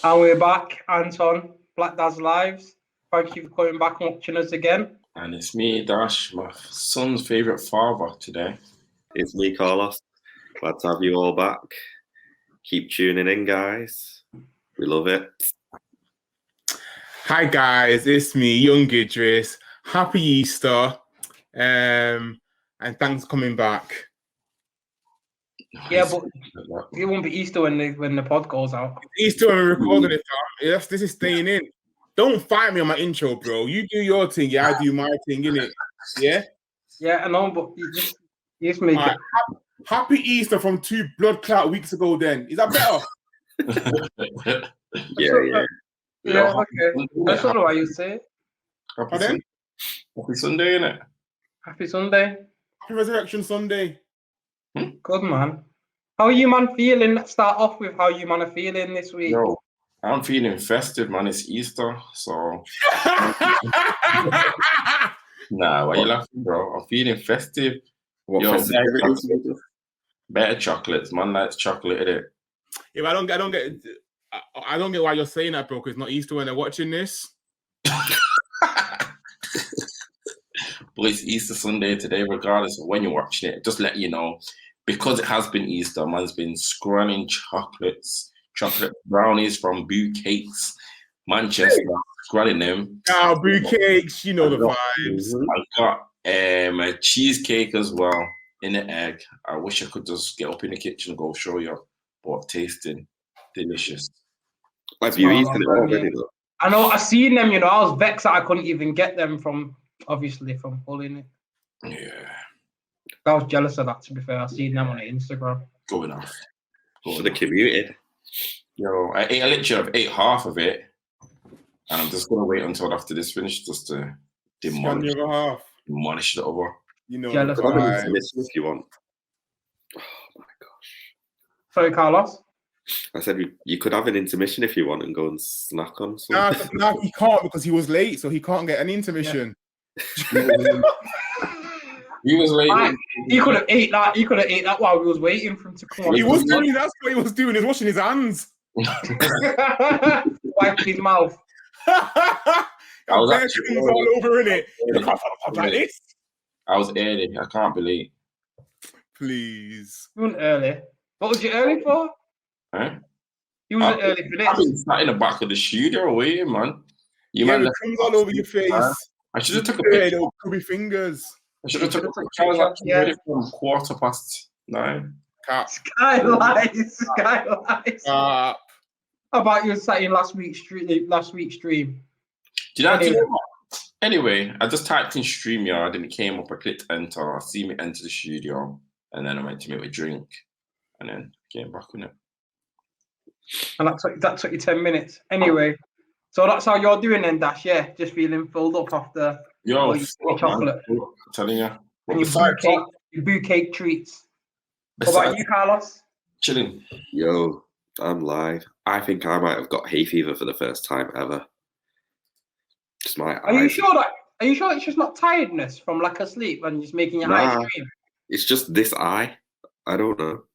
And we're back, Anton, Black Dad's Lives. Thank you for coming back and watching us again. And it's me, Dash, my son's favourite father today. It's me, Carlos. Glad to have you all back. Keep tuning in, guys. We love it. Hi, guys. It's me, Young Idris. Happy Easter. And thanks for coming back. Yeah, but it won't be Easter when the pod goes out. Easter when we're recording it, Tom. Yes, this is staying in. Don't fight me on my intro, bro. You do your thing, yeah, I do my thing, innit? Yeah? Yeah, I know, but you just make it. Happy Easter from 2 blood clot weeks ago then. Is that better? Yeah, okay. That's not what you say. Happy Sunday, innit? Happy Sunday. Happy Resurrection Sunday. Good, man. How are you, man, feeling? Let's start off with how you, man, are feeling this week. Yo, I'm feeling festive, man. It's Easter, so... Nah, why you laughing, bro? I'm feeling festive. What Yo, festive? better chocolates. Man likes chocolate, innit? Yeah, but I don't get why you're saying that, bro, because it's not Easter when they're watching this. But it's Easter Sunday today, regardless of when you're watching it. Just let you know, because it has been Easter, man's been scrunning chocolate brownies from Boo Cakes, Manchester, scrunning them. Oh, Boo Cakes, you know the vibes. I got a cheesecake as well in the egg. I wish I could just get up in the kitchen and go show you, but tasting delicious. Have you eaten it already, though? I know, I seen them, I was vexed that I couldn't even get them from pulling it. Yeah. I was jealous of that, to be fair. I seen them on Instagram. Going off. Should have commuted. Yo, I ate half of it, and I'm just gonna wait until after this finished just to demolish the other. You know, jealous if you want. Oh my gosh. Sorry, Carlos. I said you could have an intermission if you want and go and snack on something. No, he can't because he was late, so he can't get an intermission. Yeah. He was late. He could have ate that. He could have ate that while we was waiting for him to come on. That's what he was doing. He was washing his hands. Wiping his mouth. I was actually all over in it. Like this. I was early. I can't believe. Please. You weren't early. What was you early for? Huh? You wasn't early for this. I've been sat in the back of the studio waiting, man. It comes all over your face. I should have took a picture. Chubby fingers. I should have took a picture. I was actually ready from 9:15. Skylights. How about you sat in last week's stream? Did I do that? Anyway, I just typed in StreamYard and it came up. I clicked enter. I see me enter the studio, and then I went to make a drink, and then came back on it. And that took you 10 minutes. Anyway, so that's how you're doing then, Dash. Yeah, just feeling filled up after your chocolate. I'm telling you. And your boo cake treats. What about you, Carlos? Chilling. Yo, I'm live. I think I might have got hay fever for the first time ever. Just my Are you sure it's just not tiredness from lack of sleep and just making your eyes stream? It's just this eye. I don't know.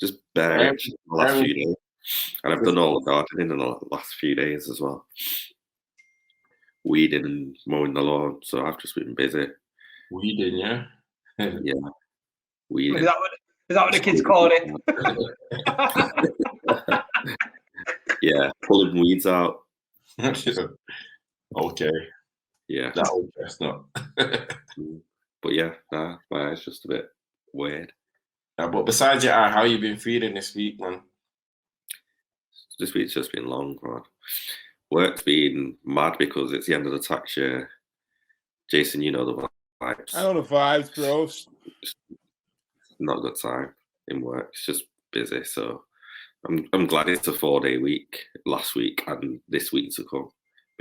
Just bare itch the last few days. And I've done all the gardening in the last few days as well. Weeding and mowing the lawn. So I've just been busy. Weeding, yeah? Yeah. Weeding. Is that what the kids call it? Yeah, pulling weeds out. Okay. Yeah. That old chestnut. But yeah, my eye's just a bit weird. Yeah, but besides your eye, how you been feeling this week, man? This week's just been long, man. Work's been mad because it's the end of the tax year. Jason, you know the vibes. I know the vibes, bro. Not a good time in work. It's just busy. So I'm glad it's a 4-day week last week and this week to come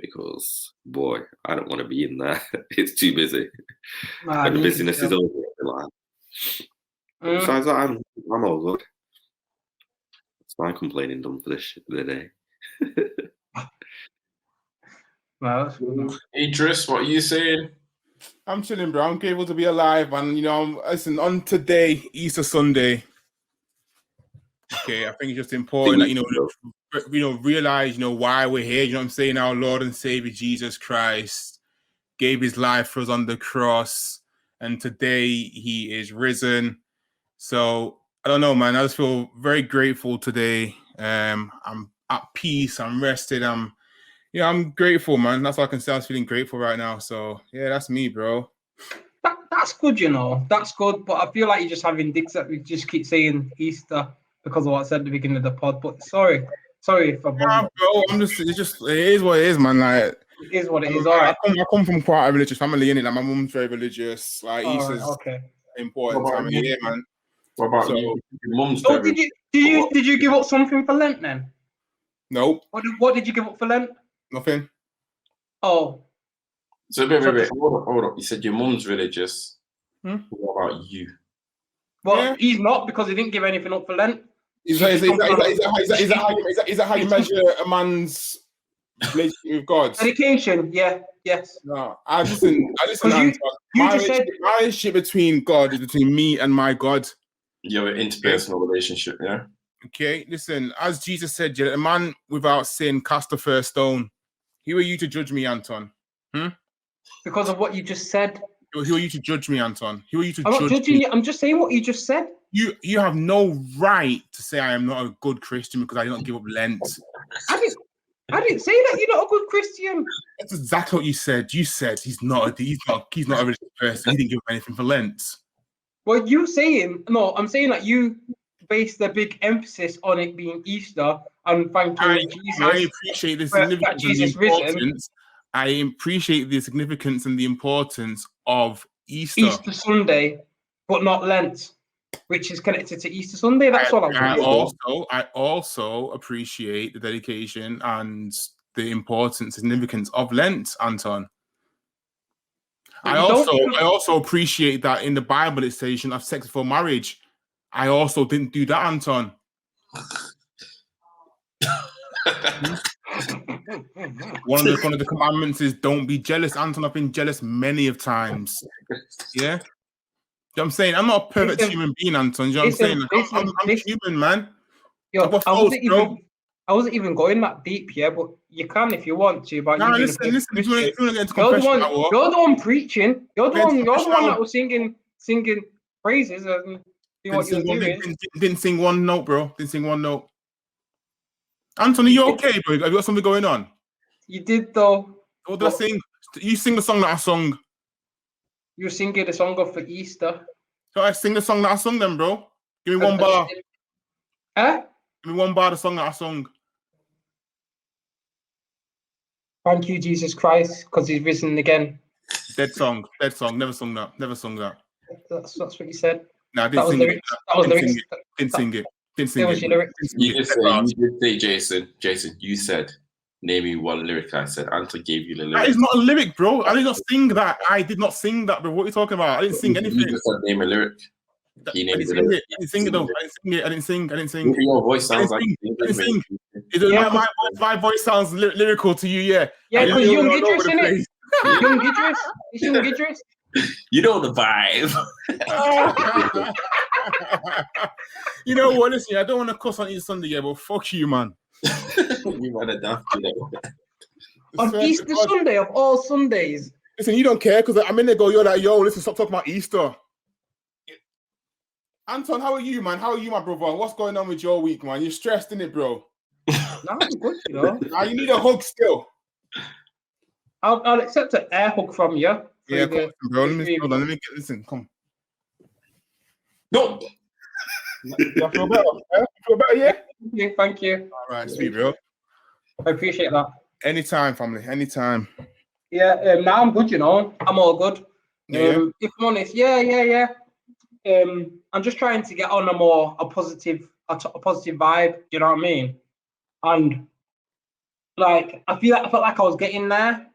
because, boy, I don't want to be in there. It's too busy. Nah, When the you can busyness is tell. over, like, besides that, I'm all good. That's my complaining done for the day. Well, that's good, man. Idris, what are you saying? I'm chilling, bro. I'm grateful to be alive, and listen, on today, Easter Sunday. Okay, I think it's just important that realize why we're here. You know what I'm saying? Our Lord and Savior Jesus Christ gave His life for us on the cross, and today He is risen. So I don't know, man. I just feel very grateful today. I'm at peace. I'm rested. I'm grateful, man. That's all I can say. I was feeling grateful right now. So yeah, that's me, bro. That's good, That's good. But I feel like you're just having dicks that we just keep saying Easter because of what I said at the beginning of the pod. But sorry if I Nah, bothered. bro. It is what it is, man. Like, It is what it is. All right. I come from quite a religious family, innit? Like, my mum's very religious. Like, All right. Easter's Okay. important What time about of you? year, man. What about So- you? Your mum's So very. did you give up something for Lent then? Nope, What did you give up for Lent? nothing. Oh, So wait. Hold up. You said your mum's religious. Hmm? What about you? well, Yeah. he's not because he didn't give anything up for Lent. Is that how you measure a man's relationship with God? Dedication, yeah, yes. No, I listen. 'Cause Anton. you My just said- relationship between God is between me and my God. You have an interpersonal relationship, yeah? Okay, listen. As Jesus said, a man without sin cast the first stone. Who are you to judge me, Anton? Because of what you just said. Who are you to judge me, Anton? Who are you to I'm not judge judging me? you. I'm just saying what you just said. You have no right to say I am not a good Christian because I did not give up Lent. I didn't say that you're not a good Christian. That's exactly what you said. You said he's not a religious person. He didn't give up anything for Lent. Well, I'm saying that you base the big emphasis on it being Easter and thanking Jesus. I appreciate the significance and the importance. I appreciate the significance and the importance of Easter Sunday, but not Lent, which is connected to Easter Sunday. That's all I'm saying. I also appreciate the dedication and the importance, significance of Lent, Anton. I also appreciate that in the Bible it says you shouldn't have sex before marriage. I also didn't do that, Anton. One of the commandments is don't be jealous, Anton. I've been jealous many of times. Yeah. You know what I'm saying? I'm not a perfect human being, Anton. You know what I'm saying? I'm human, man. I wasn't even going that deep, yeah, but you can if you want to. But listen. If you want to get into you're confession, the one preaching. You're the one that was singing praises and doing what you're doing. Didn't sing one note, bro. Didn't sing one note. Anthony, you okay, bro? Have you got something going on? You did, though. What did I sing? You sing the song that I sung. You were singing the song for Easter. So I sing the song that I sung then, bro. Give me one bar. Huh? Give me one bar of the song that I sung. Thank you, Jesus Christ, because he's risen again. Dead song. Never sung that. That's what you said. No, I didn't sing it. That was lyrics. Didn't sing it. You did say, Jason, you said, name me one lyric. I said, Anton gave you the lyric. That is not a lyric, bro. I did not sing that. Bro. What are you talking about? I didn't sing anything. You just said name a lyric. I didn't sing it, though. I didn't sing. Your voice sounds like... I didn't sing. My voice sounds lyrical to you, yeah. Yeah, because young Idris, innit? Young Idris. You know the vibe. You know what? Listen, I don't want to cuss on Easter Sunday, yeah, but fuck you, man. You might have done On Easter Sunday of all Sundays. Listen, you don't care because a minute ago you're like, yo, listen, stop talking about Easter. Anton, how are you, man? How are you, my brother? What's going on with your week, man? You're stressed, innit, bro? No, I'm good, you know. Now you need a hug still. I'll accept an air hug from you. Yeah, come on, bro. Let me get this in. Come. No. You feel better? Yeah? You feel better, yeah? Thank you. All right, sweet, bro. I appreciate that. Anytime, family. Anytime. Yeah, now I'm good, you know. I'm all good. Yeah. If I'm honest, yeah. I'm just trying to get on a positive vibe. You know what I mean? And like I felt like I was getting there,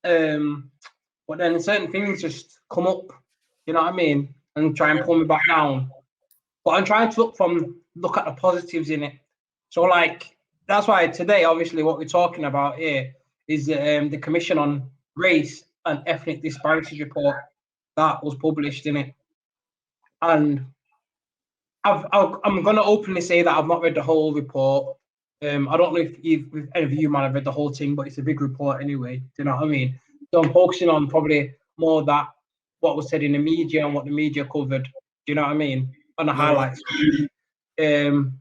but then certain things just come up, you know what I mean, and try and pull me back down. But I'm trying to look at the positives in it. So like that's why today, obviously, what we're talking about here is the Commission on Race and Ethnic Disparities report that was published in it, and I'm going to openly say that I've not read the whole report. I don't know if any of you might have read the whole thing, but it's a big report anyway. Do you know what I mean? So I'm focusing on probably more that what was said in the media and what the media covered. Do you know what I mean? On the highlights. And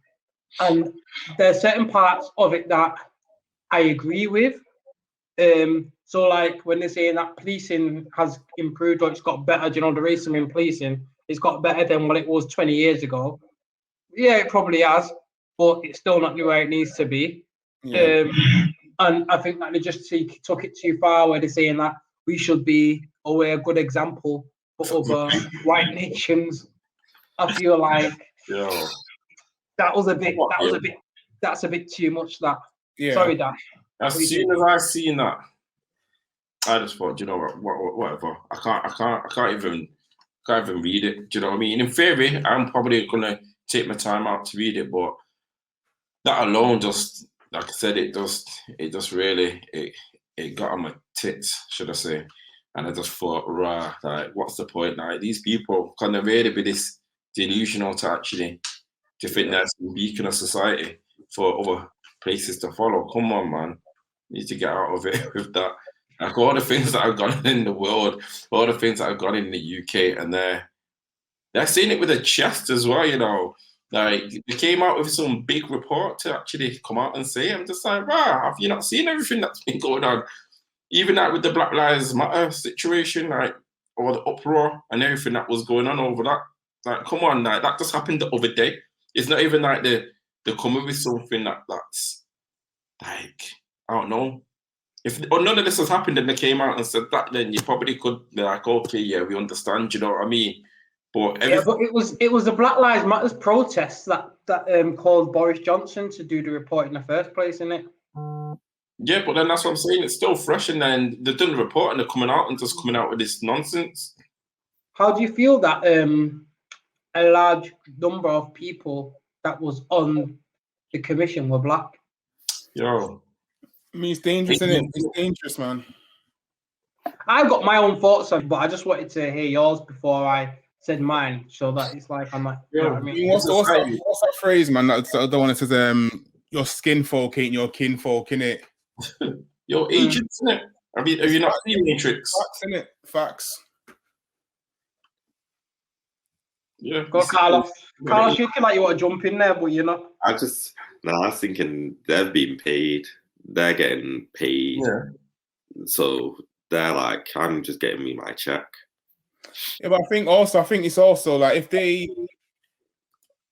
there's certain parts of it that I agree with. So like when they're saying that policing has improved or it's got better, you know, the racism in policing, it's got better than what it was 20 years ago. Yeah, it probably has, but it's still not where it needs to be. Yeah. And I think that they just took it too far where they're saying that we should be a good example for other white nations. I feel like that's a bit too much. That sorry, Dash. As soon as I seen that, I just thought, you know what, whatever. I can't even read it. Do you know what I mean? In theory, I'm probably gonna take my time out to read it, but that alone, just like I said, it just really it got on my tits, should I say? And I just thought, rah, like, what's the point? Like, these people, can they really be this delusional to think that's the beacon of society for other places to follow? Come on, man, you need to get out of it with that. Like all the things that I've got in the world, all the things that I've got in the UK, and they're seeing it with a chest as well, you know. Like they came out with some big report to actually come out and say, I'm just like, wow, have you not seen everything that's been going on? Even like with the Black Lives Matter situation, like, or the uproar and everything that was going on over that. Like, come on, like that just happened the other day. It's not even like they're coming with something that's like, I don't know. If none of this has happened and they came out and said that, then you probably could be like, okay, yeah, we understand, you know what I mean? But it was the Black Lives Matter protests that called Boris Johnson to do the report in the first place, isn't it? Yeah, but then that's what I'm saying. It's still fresh, and then they've done the report and they're coming out with this nonsense. How do you feel that a large number of people that was on the commission were black? Yo. I mean, it's dangerous, isn't it? It's dangerous, man. I've got my own thoughts on it, but I just wanted to hear yours before I said mine, so that it's like I'm like, you know what I mean? What's that phrase, man? That's the one that says, your skin folk ain't your kin folk, innit? Your agents, innit? Have you not seen Matrix? Facts, innit? Facts. Yeah. Go, Carlos. Carlos, you feel like you want to jump in there, but you're not. I was thinking they're being paid. They're getting paid. Yeah. So they're like, I'm just getting me my check. Yeah, but I think it's also like I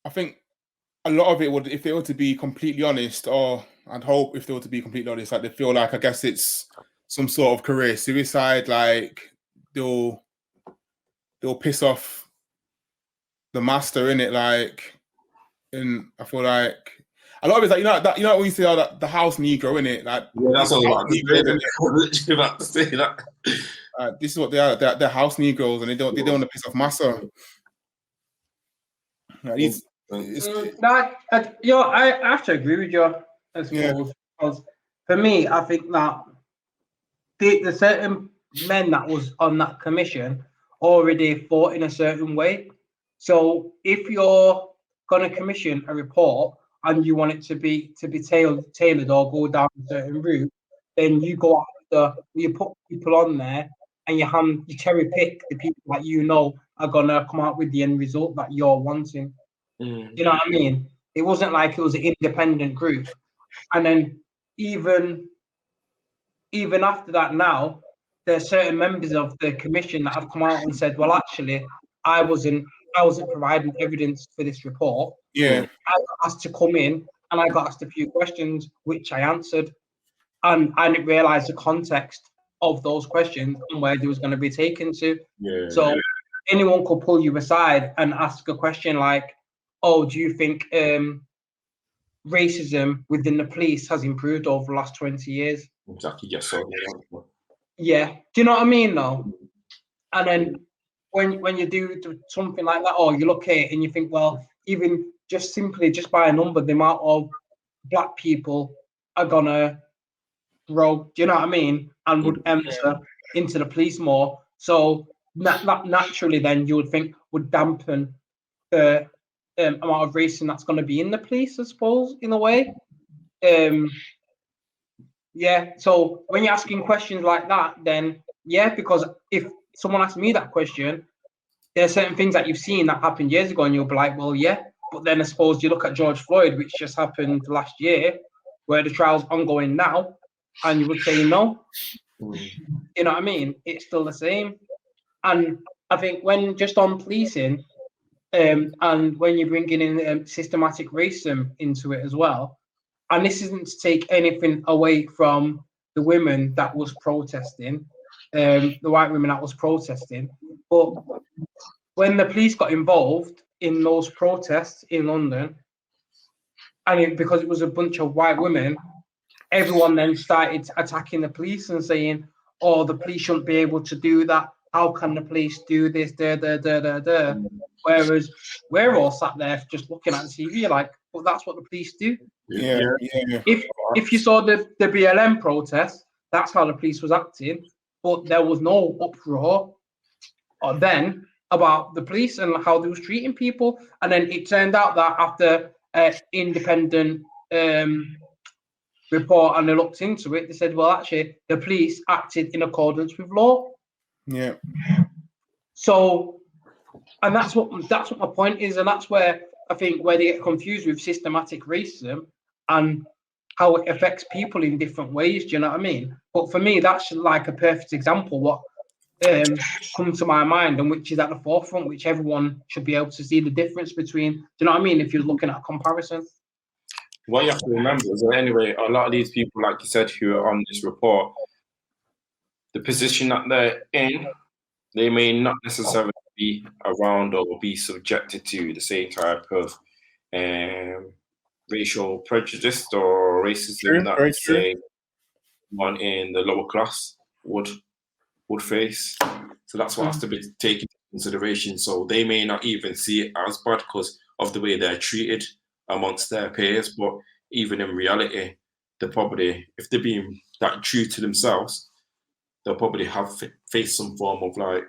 think a lot of it would, if they were to be completely honest, or I'd hope if they were to be completely honest, like they feel like, I guess it's some sort of career suicide, like they'll piss off the master in it, like, and I feel like a lot of it's like, you know when you say that the house Negro in it, like, yeah, that's what I was literally about to say that. This is what they are. They're house Negroes, and they don't want to piss off massa. Like, I have to agree with you, I suppose, because for me, I think that the certain men that was on that commission already thought in a certain way. So if you're going to commission a report and you want it to be tailored or go down a certain route, then you go after, you put people on there and you cherry pick the people that you know are gonna come out with the end result that you're wanting. You know what I mean? It wasn't like it was an independent group. And then even after that, now there's certain members of the commission that have come out and said, well, actually, I wasn't providing evidence for this report. Yeah. I got asked to come in and I got asked a few questions, which I answered. And I didn't realize the context of those questions and where they was going to be taken to. Yeah. So anyone could pull you aside and ask a question like, oh, do you think racism within the police has improved over the last 20 years. Exactly. Yes, so Yeah. Do you know what I mean, though? And then when you do something like that, or you look at it and you think, well, even just simply just by a number, the amount of black people are gonna grow. Do you know what I mean? And would enter into the police more. So naturally, then you would think would dampen the amount of racism that's going to be in the police, I suppose, in a way. Yeah. So when you're asking questions like that, then yeah, because if someone asks me that question, there are certain things that you've seen that happened years ago, and you'll be like, well, yeah. But then I suppose you look at George Floyd, which just happened last year, where the trial's ongoing now, and you would say no. You know what I mean? It's still the same. And I think when just on policing, and when you're bringing in systematic racism into it as well, and this isn't to take anything away from the women that was protesting, the white women that was protesting, but when the police got involved in those protests in London, and because it was a bunch of white women, everyone then started attacking the police and saying, oh, the police shouldn't be able to do that. How can the police do this? Whereas we're all sat there just looking at the TV like, well, that's what the police do. Yeah. If you saw the BLM protest, that's how the police was acting. But there was no uproar or then about the police and how they was treating people. And then it turned out that after independent report and they looked into it, they said, well, actually, the police acted in accordance with law. Yeah. So, and that's what my point is, and that's where I think where they get confused with systematic racism and how it affects people in different ways. Do you know what I mean? But for me, that's like a perfect example what comes to my mind, and which is at the forefront, which everyone should be able to see the difference between. Do you know what I mean? If you're looking at a comparison. What you have to remember is that anyway, a lot of these people, like you said, who are on this report, the position that they're in, they may not necessarily be around or be subjected to the same type of racial prejudice or racism that say one in the lower class would face. So that's what has to be taken into consideration. So they may not even see it as bad because of the way they're treated amongst their peers, but even in reality, they're probably, if they're being that true to themselves, they'll probably have faced some form of like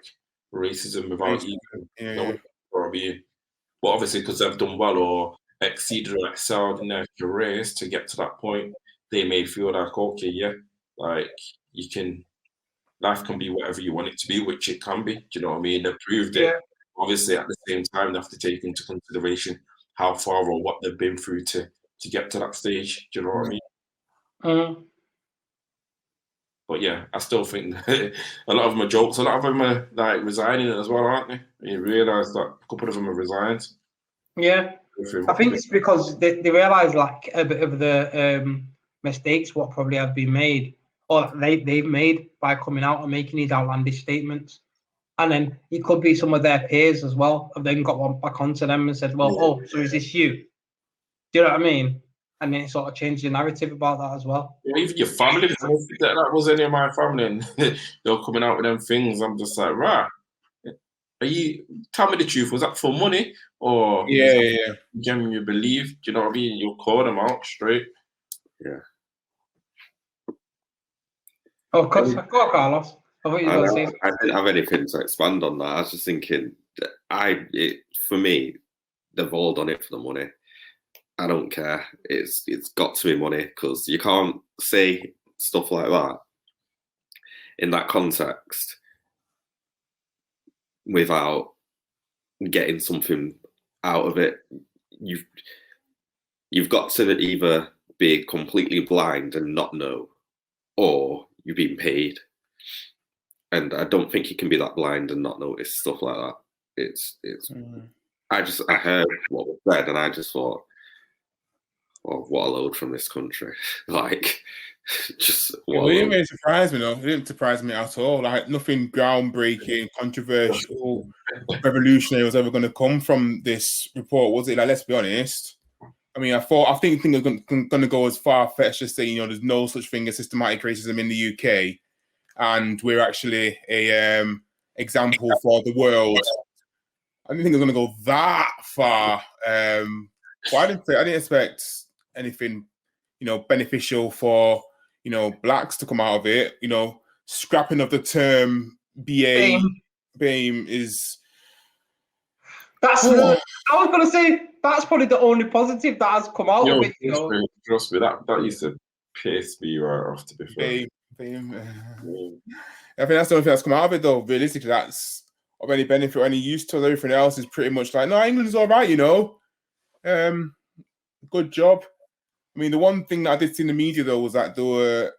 racism without even knowing or being. But obviously, because they've done well or exceeded or excelled in their careers to get to that point, they may feel like, okay, yeah, like you can, life can be whatever you want it to be, which it can be. Do you know what I mean? They've proved it. Obviously, at the same time, they have to take into consideration how far or what they've been through to get to that stage. Do you know what I mean? But yeah, I still think a lot of them are jokes. A lot of them are like resigning as well, aren't they? You realise that a couple of them have resigned. Yeah, I think it's because they realise like a bit of the mistakes what probably have been made or they've made by coming out and making these outlandish statements. And then it could be some of their peers as well have then got one back onto them and said, well, oh, so is this you? Do you know what I mean? And then it sort of changed the narrative about that as well. Yeah, even your family, that was any of my family, and they were coming out with them things. I'm just like, right, tell me the truth, was that for money or you genuinely believe? Do you know what I mean? You'll call them out straight. Yeah. Oh, of course, go Carlos. I thought you were going to say something. I didn't have anything to expand on that. I was just thinking, for me, they've all done it for the money. I don't care. It's got to be money because you can't say stuff like that in that context without getting something out of it. You've got to either be completely blind and not know, or you're being paid. And I don't think you can be that blind and not notice stuff like that. I heard what was said and I just thought, oh, what a load from this country. Like, just what it didn't really surprise me though. It didn't surprise me at all. Like nothing groundbreaking, controversial, revolutionary was ever going to come from this report, was it? Like, let's be honest. I mean, I think things are going to go as far-fetched as saying, there's no such thing as systematic racism in the UK, and we're actually a example for the world. I didn't think it was going to go that far. But I didn't expect anything, beneficial for, blacks to come out of it. Scrapping of the term BAME is. That's I was going to say that's probably the only positive that has come out of it. Trust me, that used to piss me right off. To be fair, BAME. I think that's the only thing that's come out of it, though. Realistically, that's of any benefit or any use to everything else is pretty much like, no, England's all right, good job. I mean, the one thing that I did see in the media, though, was that there were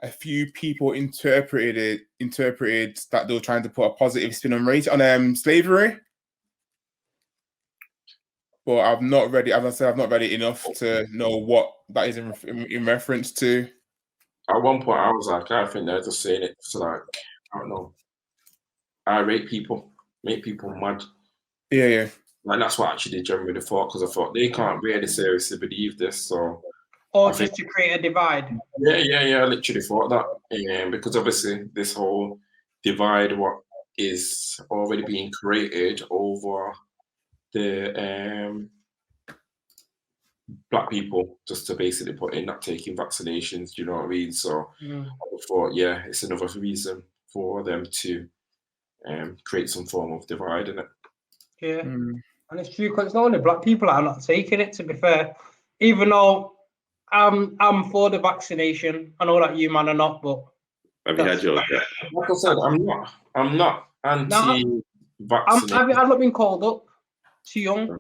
a few people interpreted that they were trying to put a positive spin on slavery. But I've not read it. As I said, I've not read it enough to know what that is in reference to. At one point, I was like, I think they're just saying it to, like, I don't know, irate people, make people mad. Yeah. Like, that's what I actually generally thought, because I thought they can't really seriously believe this. So, or just to create a divide. Yeah. I literally thought that, because obviously this whole divide, what is already being created over the black people, just to basically put in not taking vaccinations. Do you know what I mean? So I thought, it's another reason for them to create some form of divide in it. Yeah, and it's true because it's not only black people that are not taking it. To be fair, even though I'm for the vaccination, I know that you man are not, but have you had yours yet? Like I said, I'm not anti-vaccination. I've not been called up. Too young.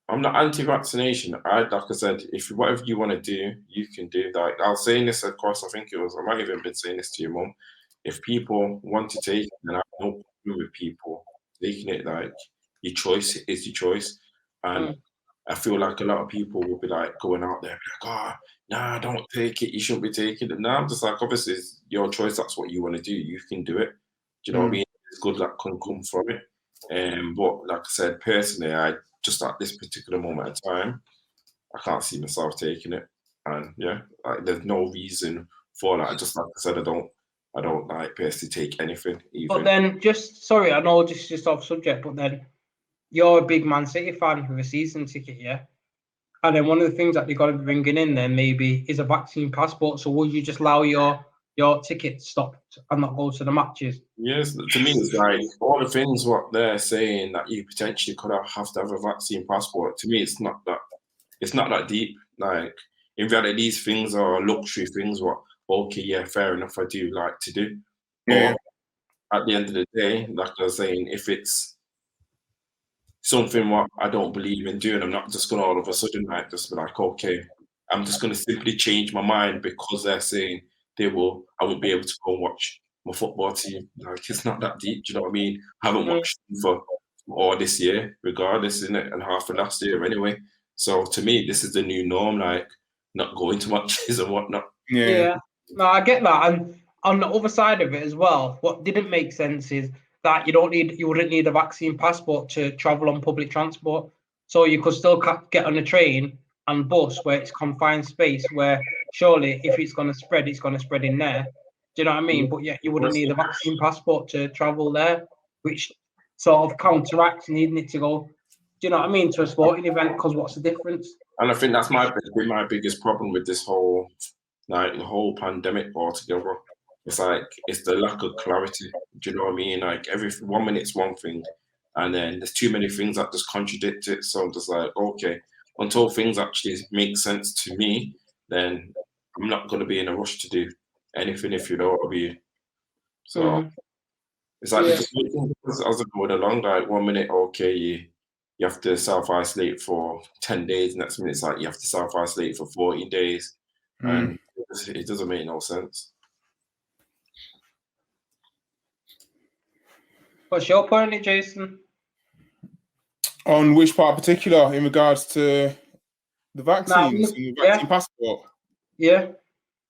I'm not anti-vaccination. Like I said, if whatever you want to do, you can do. Like I was saying this, of course, I might even been saying this to your mum. If people want to take it, then I have no problem with people taking it. Like, your choice is your choice. And I feel like a lot of people will be like going out there, like, nah, don't take it. You shouldn't be taking it. Now I'm just like, obviously, it's your choice. That's what you want to do. You can do it. Do you know what I mean? It's good that can come from it. But like I said, personally, I just at this particular moment in time, I can't see myself taking it. And like, there's no reason for that. Just like I said, I don't like personally take anything. Even. But then, sorry, I know this is just off subject, but then you're a big Man City fan with a season ticket, yeah? And then one of the things that they got to be bringing in then maybe is a vaccine passport. So would you just allow your ticket stopped and not go to the matches? Yes, to me it's like all the things what they're saying that you potentially could have to have a vaccine passport. To me, it's not that deep. Like, in reality, these things are luxury things. Fair enough, I do like to do. But at the end of the day, like I was saying, if it's something what I don't believe in doing, I'm not just gonna all of a sudden like just be like, okay, I'm just gonna simply change my mind because they're saying I won't be able to go and watch my football team. Like, it's not that deep. Do you know what I mean? I haven't watched them for all this year, regardless, isn't it? And half of last year anyway. So to me, this is the new norm, like not going to matches and whatnot. Yeah. No, I get that. And on the other side of it as well, what didn't make sense is that you wouldn't need a vaccine passport to travel on public transport. So you could still get on a train and bus where it's confined space, where surely if it's going to spread in there. Do you know what I mean? But you wouldn't need a vaccine passport to travel there, which sort of counteracts needing it to go, do you know what I mean, to a sporting event, because what's the difference? And I think that's my biggest problem with this whole, like, the whole pandemic altogether. It's like, it's the lack of clarity. Do you know what I mean? Like, every 1 minute it's one thing, and then there's too many things that just contradict it. So I'm just like, okay, until things actually make sense to me, then I'm not going to be in a rush to do anything, if you know what I mean. So it's like, just as I'm going along, like 1 minute, okay, you have to self-isolate for 10 days. Next minute, it's like you have to self-isolate for 14 days. And it doesn't make no sense. What's your point, Jason? On which part in particular in regards to the vaccines and the vaccine passport? Yeah.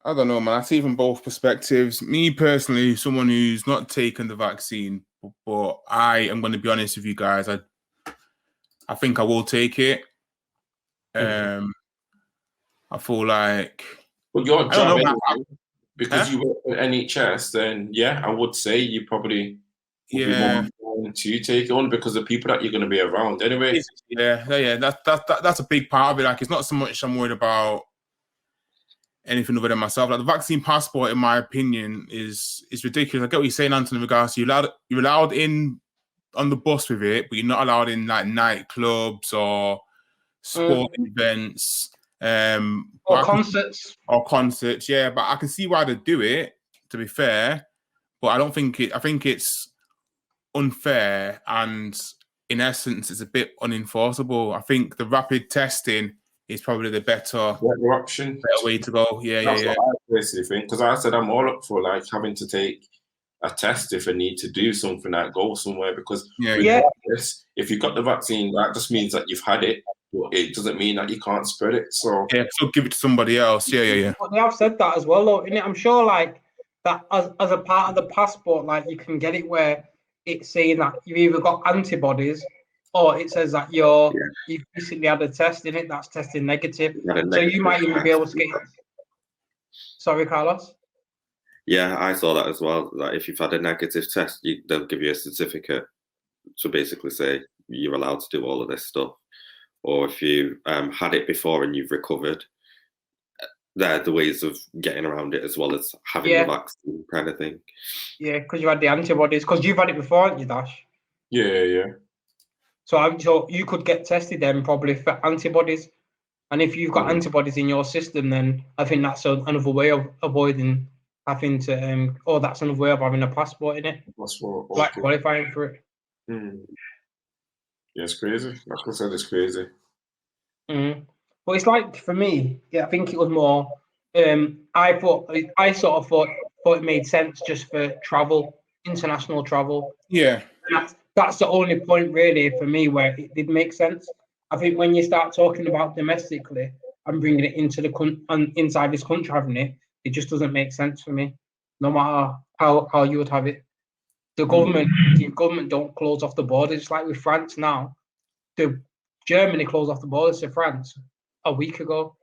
I don't know, man. I see from both perspectives. Me personally, someone who's not taken the vaccine, but I am going to be honest with you guys. I think I will take it. I feel like. But your I don't job, know, anyway, because you work at NHS, then yeah, I would say you probably would be more willing to take it on because the people that you're going to be around anyway. Yeah. That's a big part of it. Like, it's not so much I'm worried about anything other than myself. Like, the vaccine passport, in my opinion, is ridiculous. I get what you're saying, Anthony, in regards to you're allowed in on the bus with it, but you're not allowed in like nightclubs or sporting events, or concerts. Yeah, but I can see why they do it, to be fair, but I think it's unfair, and in essence it's a bit unenforceable. I think the rapid testing is probably the better option, better way to go. That's what I basically think, because I said I'm all up for like having to take a test if I need to do something, like go somewhere, because regardless, if you've got the vaccine, that just means that you've had it, but it doesn't mean that you can't spread it. So give it to somebody else. Yeah. But they have said that as well, though, innit? I'm sure, like that as a part of the passport, like you can get it where it's saying that you've either got antibodies or it says that you've recently had a test in it that's testing negative. So you might even be able to get. Sorry, Carlos. Yeah, I saw that as well. That if you've had a negative test, they'll give you a certificate to basically say you're allowed to do all of this stuff. Or if you had it before and you've recovered, they're the ways of getting around it, as well as having the vaccine kind of thing. Yeah, because you had the antibodies. Because you've had it before, haven't you, Dash? Yeah. So you could get tested then probably for antibodies. And if you've got antibodies in your system, then I think that's another way of avoiding having to, that's another way of having a passport in it. Passport, like qualifying for it. Yeah, it's crazy. Like I said, it's crazy. But it's like, for me, I think it was more, I sort of thought it made sense just for travel, international travel. Yeah. That's the only point really for me where it did make sense. I think when you start talking about domestically and bringing it into inside this country, having it just doesn't make sense for me. No matter how you would have it, the government don't close off the borders. It's like with France now. Germany closed off the borders to France a week ago,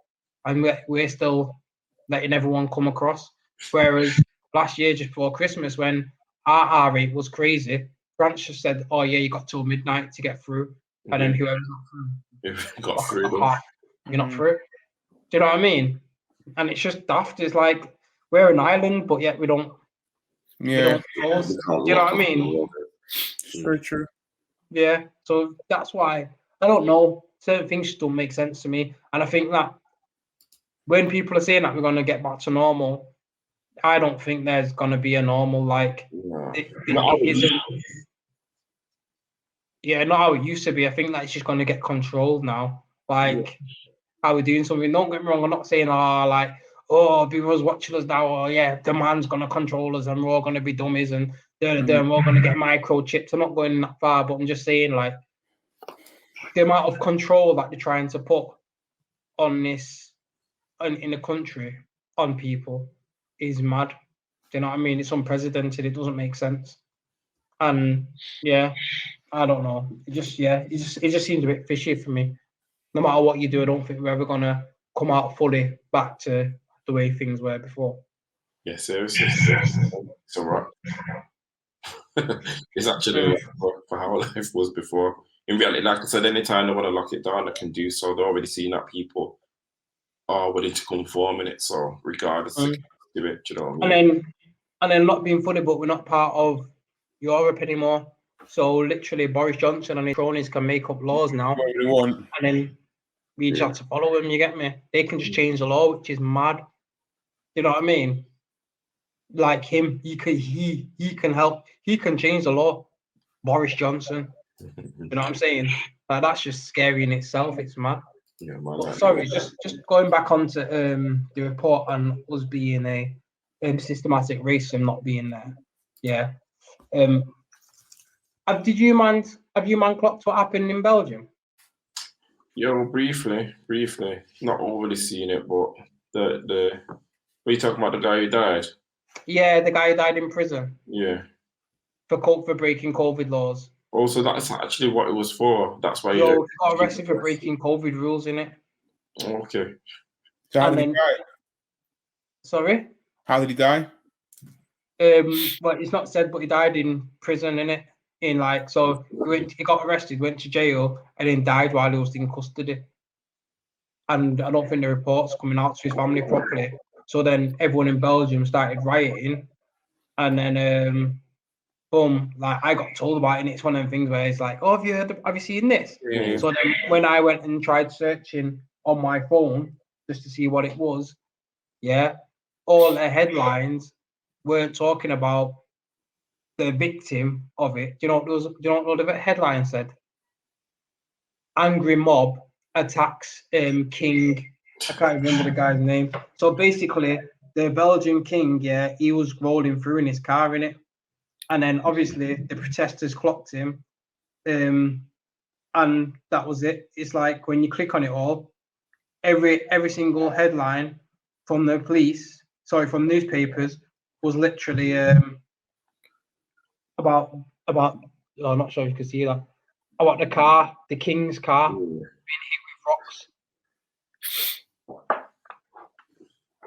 and we're still letting everyone come across. Whereas last year, just before Christmas, when our rate was crazy, France just said, "Oh yeah, you got till midnight to get through," and then whoever's not through, you're not through. Do you know what I mean? And it's just daft. It's like we're an island, but yet we don't. We don't close. Do you know what I mean? It's very true. Yeah. So that's why I don't know. Certain things just don't make sense to me, and I think that when people are saying that we're going to get back to normal, I don't think there's going to be a normal like. It isn't. Yeah, not how it used to be. I think that it's just going to get controlled now. Like how we're doing something. Don't get me wrong. I'm not saying people's watching us now. Or the man's going to control us, and we're all going to be dummies, and we're all going to get microchips. I'm not going that far, but I'm just saying like the amount of control that they're trying to put on this in the country on people is mad. Do you know what I mean? It's unprecedented. It doesn't make sense. And I don't know. It just seems a bit fishy for me. No matter what you do, I don't think we're ever gonna come out fully back to the way things were before. Yeah, seriously. It's all right. It's actually for how life was before. In reality, like I said, anytime they want to lock it down, they can do so. They're already seeing that people are willing to conform in it. So regardless, they can do it. Do you know what I mean? And then not being funny, but we're not part of Europe anymore. So literally, Boris Johnson and his cronies can make up laws now, and then we just have to follow them. You get me? They can just change the law, which is mad. You know what I mean? Like him, he can help. He can change the law. Boris Johnson. You know what I'm saying? Like that's just scary in itself. It's mad. Yeah, man. But sorry, just going back onto the report and us being a systematic racism not being there. Yeah. Have you man clocked what happened in Belgium? Yo, briefly, not overly seen it, but the are you talking about the guy who died? Yeah, the guy who died in prison. Yeah. For breaking COVID laws. Also, that's actually what it was for. That's why he got arrested for breaking COVID rules, innit? Okay. So how And did he then- die? Sorry? How did he die? But it's not said, but he died in prison, innit? He got arrested, went to jail, and then died while he was in custody. And I don't think the reports coming out to his family properly. So then everyone in Belgium started rioting, and then boom, like I got told about it, and it's one of them things where it's like, oh, have you seen this? Yeah. So then when I went and tried searching on my phone just to see what it was, yeah, all the headlines weren't talking about the victim of it. Do you know what the headline said? Angry mob attacks king. I can't remember the guy's name. So basically, the Belgian king, yeah, he was rolling through in his car, in it, and then obviously the protesters clocked him, and that was it. It's like when you click on it all, every single headline from the from newspapers, was literally about. Oh, I'm not sure if you can see that. About the king's car being hit with rocks.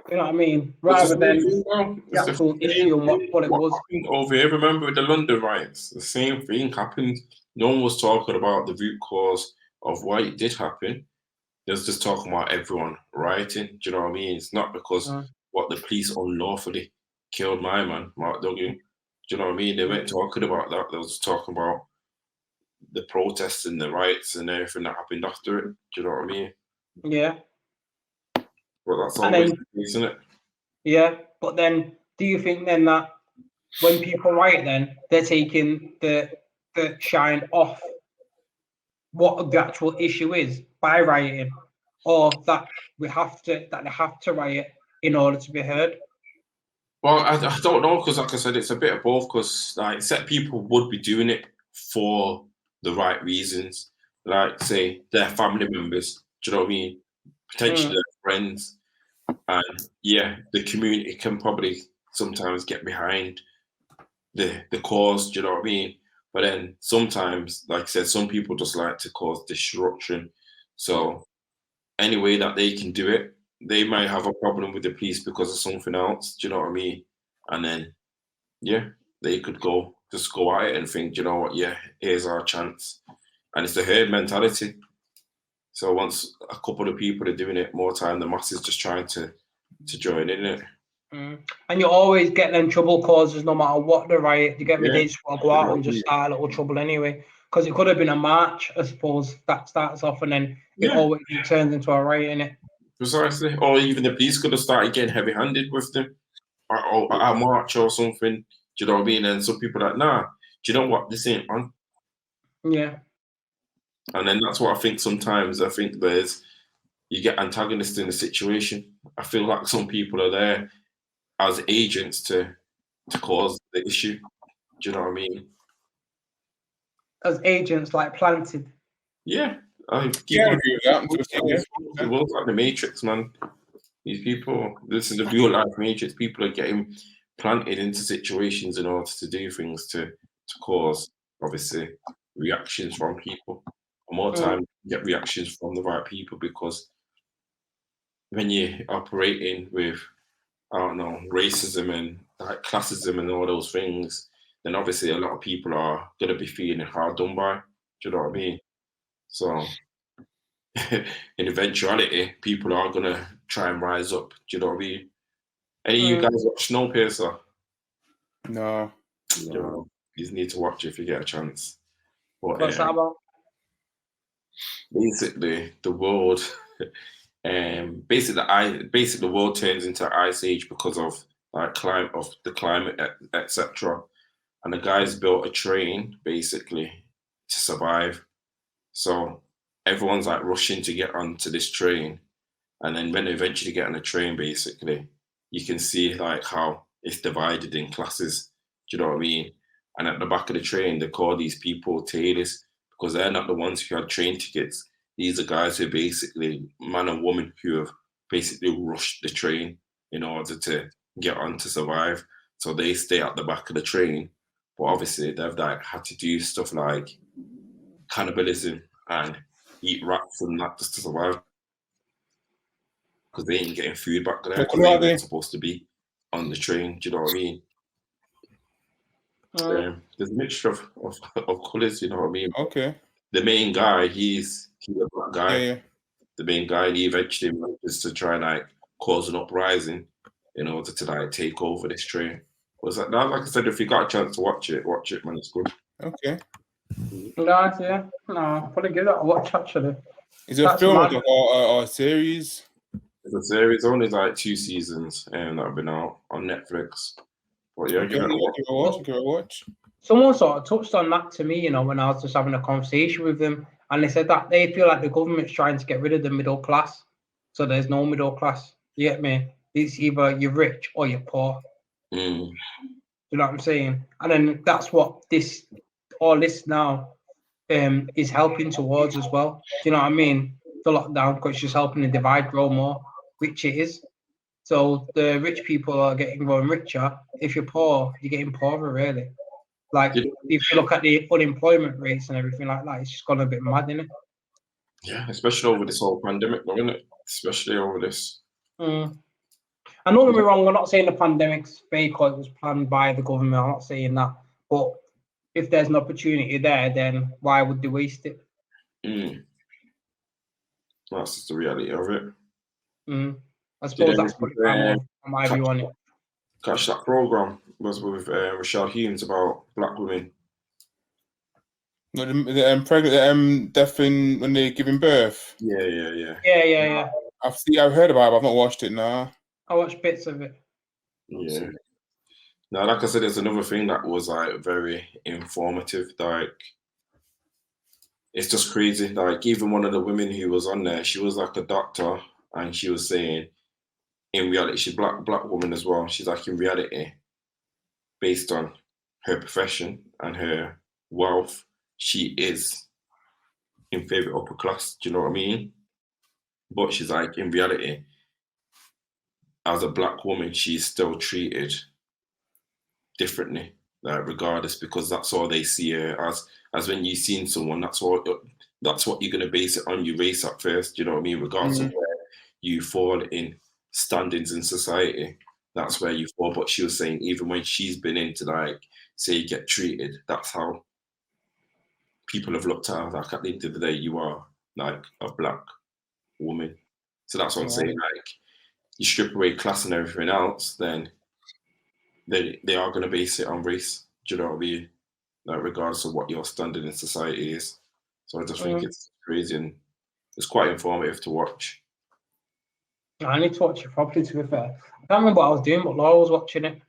You know what I mean? Rather than the actual issue and what it was. Over here, remember with the London riots, the same thing happened. No one was talking about the root cause of why it did happen. They was just talking about everyone rioting. Do you know what I mean? It's not because what the police unlawfully killed my man, Mark Duggan. Do you know what I mean? They weren't talking about that. They was talking about the protests and the riots and everything that happened after it. Do you know what I mean? Yeah. But that's always the case, isn't it? Yeah, but then do you think then that when people riot, then they're taking the shine off what the actual issue is by rioting, or that they have to riot in order to be heard? Well, I don't know, because like I said, it's a bit of both, because like set people would be doing it for the right reasons, like say their family members, do you know what I mean? Potentially their friends, and yeah, the community can probably sometimes get behind the cause, do you know what I mean? But then sometimes, like I said, some people just like to cause disruption. So any way that they can do it, they might have a problem with the police because of something else, do you know what I mean? And then yeah, they could just go at it and think, you know what, yeah, here's our chance. And it's the herd mentality. So once a couple of people are doing it, more time the masses just trying to join in it. And you always get them trouble causes no matter what the riot. You get me? Yeah. They just want to go out and just start a little trouble anyway. Because it could have been a march, I suppose, that starts off, and then it always turns into a riot, innit? Precisely. Or even the police could have started getting heavy-handed with them, or at a march or something. Do you know what I mean? And some people are like, nah, do you know what? This ain't on. Yeah. And then that's what I think sometimes. I think you get antagonists in the situation. I feel like some people are there as agents to cause the issue. Do you know what I mean? As agents, like planted. Yeah. I agree with that. The world's like the Matrix, man. These people, this is the real life Matrix. People are getting planted into situations in order to do things to cause, obviously, reactions from people. And more time, you get reactions from the right people, because when you're operating with, I don't know, racism and like classism and all those things, then obviously a lot of people are going to be feeling hard done by. Do you know what I mean? So in eventuality, people are going to try and rise up. Do you know what I mean? Any of you guys watch Snowpiercer? No. You know, you need to watch it if you get a chance. But, What's that about? Basically, the world, basically the world turns into an ice age because of like the climate, etc. And the guys built a train basically to survive. So everyone's like rushing to get onto this train, and then when they eventually get on the train, basically, you can see like how it's divided in classes. Do you know what I mean? And at the back of the train, they call these people tailors, because they're not the ones who had train tickets. These are guys who are basically man and woman who have basically rushed the train in order to get on to survive. So they stay at the back of the train. But obviously they've like had to do stuff like cannibalism and eat rats and that just to survive. because they ain't getting food back there What because colour are they they? weren't supposed to be on the train. Do you know what I mean? There's a mixture of colours. You know what I mean? Okay. The main guy, he's a black guy. Yeah. The main guy, he eventually manages to try and like cause an uprising in order to like take over this train. Was that like I said, if you got a chance to watch it, man. It's good. Okay. Nice, yeah. No, probably give that a watch actually. Is it a That's film mad. or a series? It's a series, only like 2 seasons, that have been out on Netflix. But yeah, give it a watch. Someone sort of touched on that to me, when I was just having a conversation with them, and they said that they feel like the government's trying to get rid of the middle class, so there's no middle class. You get me? It's either you're rich or you're poor. Mm. You know what I'm saying? And then that's what this now is helping towards as well. Do you know what I mean? The lockdown, because it's just helping the divide grow more, which it is. So the rich people are growing richer. If you're poor, you're getting poorer, really. Like, if you look at the unemployment rates and everything like that, it's just gone a bit mad, isn't it? Yeah, especially over this whole pandemic, isn't it? Especially over this. And don't get me wrong, I'm not saying the pandemic's fake or it was planned by the government. I'm not saying that. But if there's an opportunity there, then why would they waste it? That's just the reality of it. I suppose that's pretty on my view on it. Catch that program was with Rashad Humes about black women. No, the pregnant, death in when they're giving birth. Yeah. I've heard about it, but I've not watched it now. I watched bits of it. Yeah. Now, like I said, there's another thing that was like very informative. Like, it's just crazy. Like, even one of the women who was on there, she was like a doctor, and she was saying, in reality, she's black woman as well. She's like, in reality, based on her profession and her wealth, she is in favor of upper class. Do you know what I mean? But she's like, in reality, as a black woman, she's still treated differently, like regardless, because that's all they see her as when you've seen someone, that's what you're gonna base it on. You race up first, you know what I mean? Regardless of where you fall in standings in society, that's where you fall. But she was saying even when she's been into like, say you get treated, that's how people have looked at her. Like at the end of the day, you are like a black woman. So that's what I'm saying. Like, you strip away class and everything else, then they are going to base it on race. Do you know what I mean? Like, regardless of what your standing in society is. So I just think it's crazy and it's quite informative to watch. I need to watch it properly, to be fair. I can't remember what I was doing, but Laura was watching it.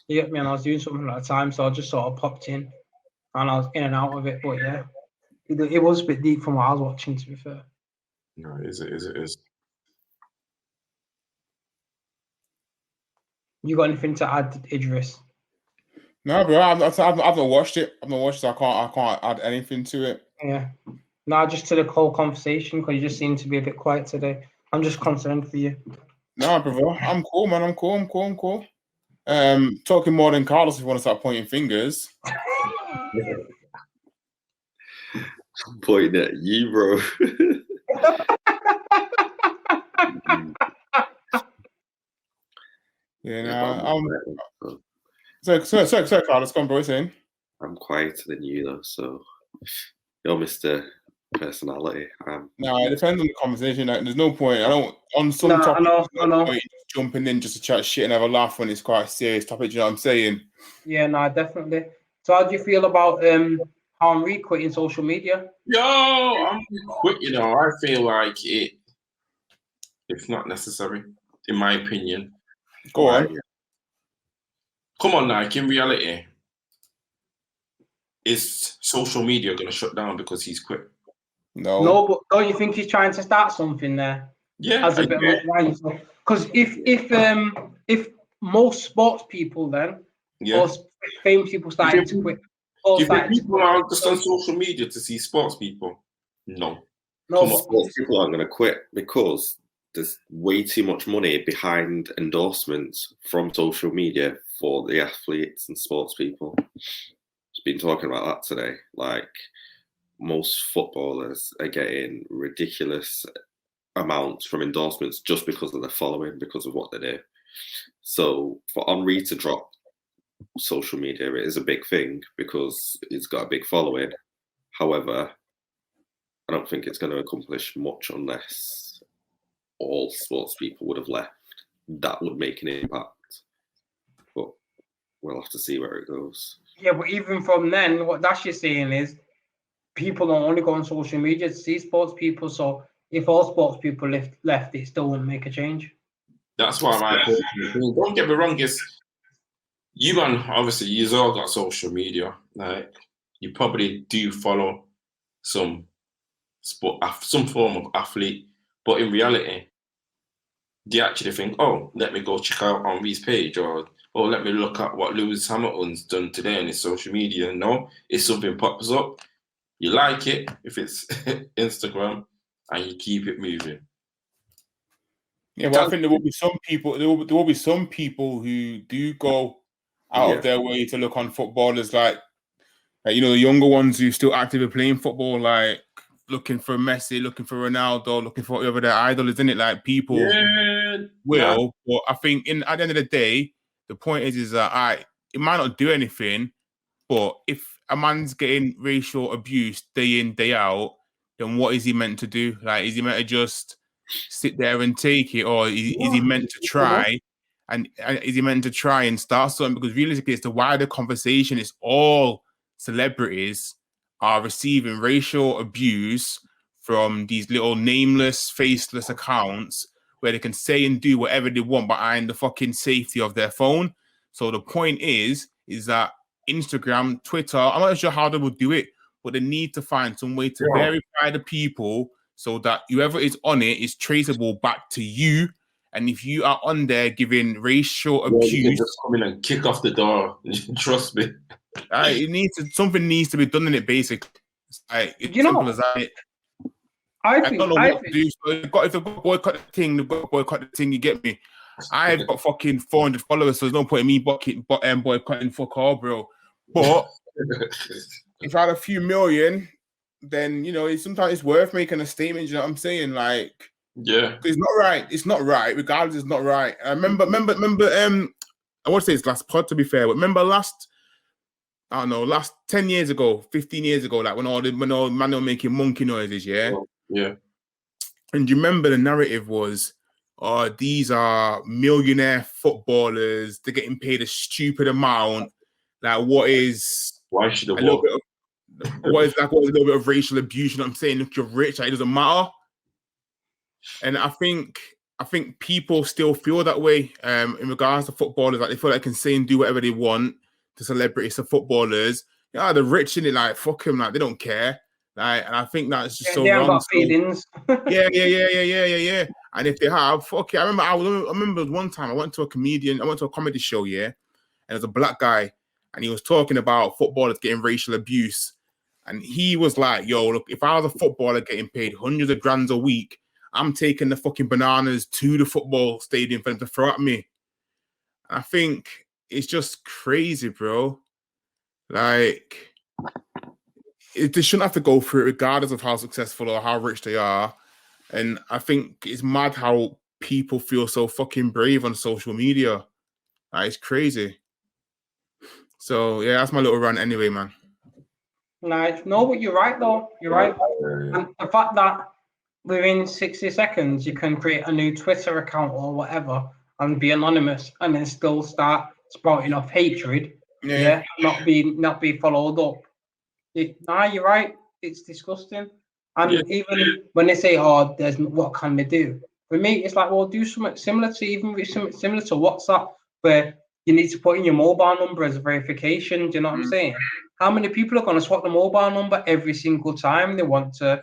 You get me? And I was doing something at the time, so I just sort of popped in and I was in and out of it. But yeah, it was a bit deep from what I was watching, to be fair. No, it is. You got anything to add, Idris? No, bro, I've not watched it. So I can't add anything to it. Yeah. No, just to the whole conversation, because you just seem to be a bit quiet today. I'm just concerned for you. No, bro, I'm cool, man. I'm cool. Talking more than Carlos if you want to start pointing fingers. I'm pointing at you, bro. So Carlos, come on, bro, saying. I'm quieter than you though, so you're Mr. Personality. No, it depends on the conversation. Like, there's no point. I don't on some topics. I know. Jumping in just to chat shit and have a laugh when it's quite a serious topic. You know what I'm saying? Yeah, no, definitely. So, how do you feel about how I'm quitting social media? Yo, I'm quit. You know, I feel like it's not necessary, in my opinion. Go on. Come on, Nike. In reality, is social media going to shut down because he's quit? No, but don't you think he's trying to start something there? Yeah, as a bit of a because if most sports people then or famous people started to quit, do you think people are just on social media to see sports people? No, sports people aren't going to quit because there's way too much money behind endorsements from social media for the athletes and sports people. Just been talking about that today. Like, most footballers are getting ridiculous amounts from endorsements just because of their following, because of what they do. So for Henri to drop social media, it is a big thing because it's got a big following. However, I don't think it's going to accomplish much unless all sports people would have left. That would make an impact. But we'll have to see where it goes. Yeah, but even from then, what Dash is saying is people don't only go on social media to see sports people. So if all sports people left, it still wouldn't make a change. That's why don't get me wrong, is you man, obviously you've all got social media. Like you probably do follow some some form of athlete, but in reality, do you actually think, oh, let me go check out Henri's page, or let me look at what Lewis Hamilton's done today on his social media? No, if something pops up, you like it if it's Instagram, and you keep it moving. Yeah, but I think there will be some people. There will be some people who do go out of their way to look on footballers, like the younger ones who still actively playing football, like looking for Messi, looking for Ronaldo, looking for whoever their idol is, isn't it? Like people will, but I think at the end of the day, the point is that it might not do anything, but if a man's getting racial abuse day in, day out, then what is he meant to do? Like, is he meant to just sit there and take it, or is he meant to try? And is he meant to try and start something? Because realistically, it's the wider conversation. It's all celebrities are receiving racial abuse from these little nameless, faceless accounts where they can say and do whatever they want behind the fucking safety of their phone. So the point is that Instagram, Twitter, I'm not sure how they will do it, but they need to find some way to verify the people so that whoever is on it is traceable back to you. And if you are on there giving racial abuse, you can just come in and kick off the door. Trust me. Something needs to be done in it. Basically, it's simple as that. I don't know what to do. So if they've got to boycott the thing, they've got to boycott the thing. You get me? I've got fucking 400 followers, so there's no point in me boycotting fuck all, bro. But if I had a few million, then sometimes it's worth making a statement. You know what I'm saying? Like, it's not right. It's not right. Regardless, it's not right. I remember. I want to say it's last pod, to be fair, but remember last 10 years ago, 15 years ago, like when all man were making monkey noises, yeah. And you remember the narrative was, these are millionaire footballers. They're getting paid a stupid amount. Like, why should a little bit of what is a little bit of racial abuse? You know what I'm saying? Look, you're rich. Like, it doesn't matter. And I think people still feel that way in regards to footballers. Like, they feel like they can say and do whatever they want to celebrities, to footballers. The rich in it, like, fuck them, like, they don't care. Like, and I think that's just so wrong. Yeah. And if they have, fuck it. I remember one time I went to a comedy show, yeah, and there's a black guy, and he was talking about footballers getting racial abuse. And he was like, yo, look, if I was a footballer getting paid hundreds of grand a week, I'm taking the fucking bananas to the football stadium for them to throw at me. And I think it's just crazy, bro. Like, they shouldn't have to go through it regardless of how successful or how rich they are. And I think it's mad how people feel so fucking brave on social media. Like, it's crazy. So, yeah, that's my little rant anyway, man. Nice. No, but you're right, though. You're right. And the fact that within 60 seconds, you can create a new Twitter account or whatever and be anonymous and then still start sprouting off hatred. Yeah. Not be followed up. You're right. It's disgusting. And even when they say, what can they do? For me, it's like, well, do something similar to WhatsApp, where you need to put in your mobile number as a verification. Do you know what I'm saying? How many people are going to swap the mobile number every single time they want to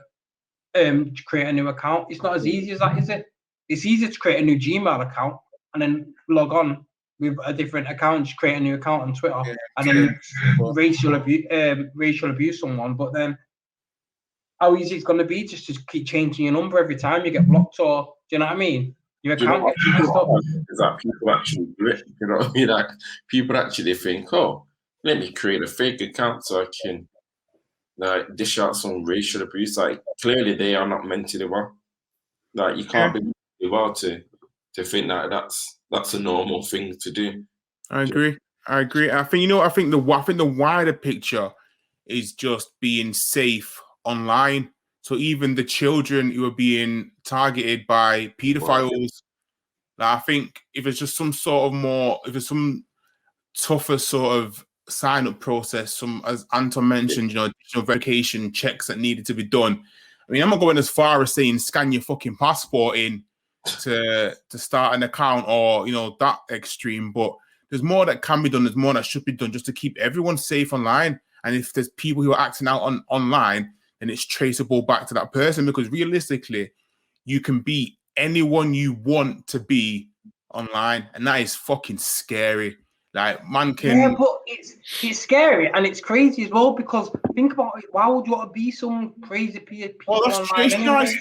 create a new account? It's not as easy as that, is it? It's easier to create a new Gmail account and then log on with a different account, just create a new account on Twitter and then racial abuse someone. But then how easy it's going to be just to keep changing your number every time you get blocked, or do you know what I mean? Your account gets messed up. Is that people actually do it? You know what I mean? Like, people actually think, oh, let me create a fake account so I can dish out some racial abuse. Like, clearly they are not mentally well. Like you can't be able to think that that's a normal thing to do. I agree. I think I think the wider picture is just being safe online. So even the children who are being targeted by pedophiles, I think if it's just some tougher sort of sign up process, some, as Anton mentioned, additional verification checks that needed to be done. I mean, I'm not going as far as saying scan your fucking passport in to start an account or that extreme, but there's more that can be done. There's more that should be done just to keep everyone safe online. And if there's people who are acting out online, then it's traceable back to that person, because realistically, you can be anyone you want to be online, and that is fucking scary. Like, man can... Yeah, but it's scary and it's crazy as well, because think about it. Why would you want to be some crazy people online anyway?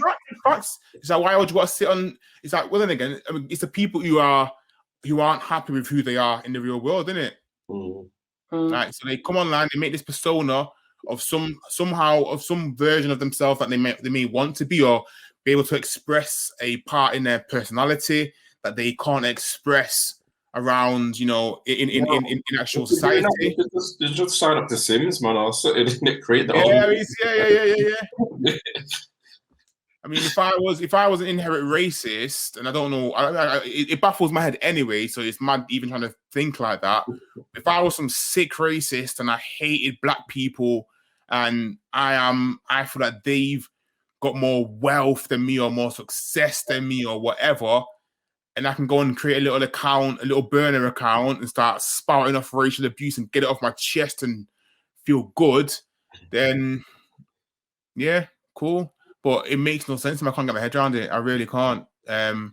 Facts. It's like, why would you want to sit on... It's like, well, then again, I mean, it's the people who aren't happy with who they are in the real world, isn't it? Right, so they come online, they make this persona of some version of themselves that they may want to be, or be able to express a part in their personality that they can't express around, in actual society. They just sign up to Sims, man. Also, it didn't create the yeah. I mean, if I was an inherent racist, and I don't know, it baffles my head anyway, so it's mad even trying to think like that. If I was some sick racist and I hated black people, and I feel that they've got more wealth than me or more success than me or whatever, and I can go and create a little account, a little burner account, and start spouting off racial abuse and get it off my chest and feel good, then yeah, cool. But it makes no sense to me. I can't get my head around it. I really can't. So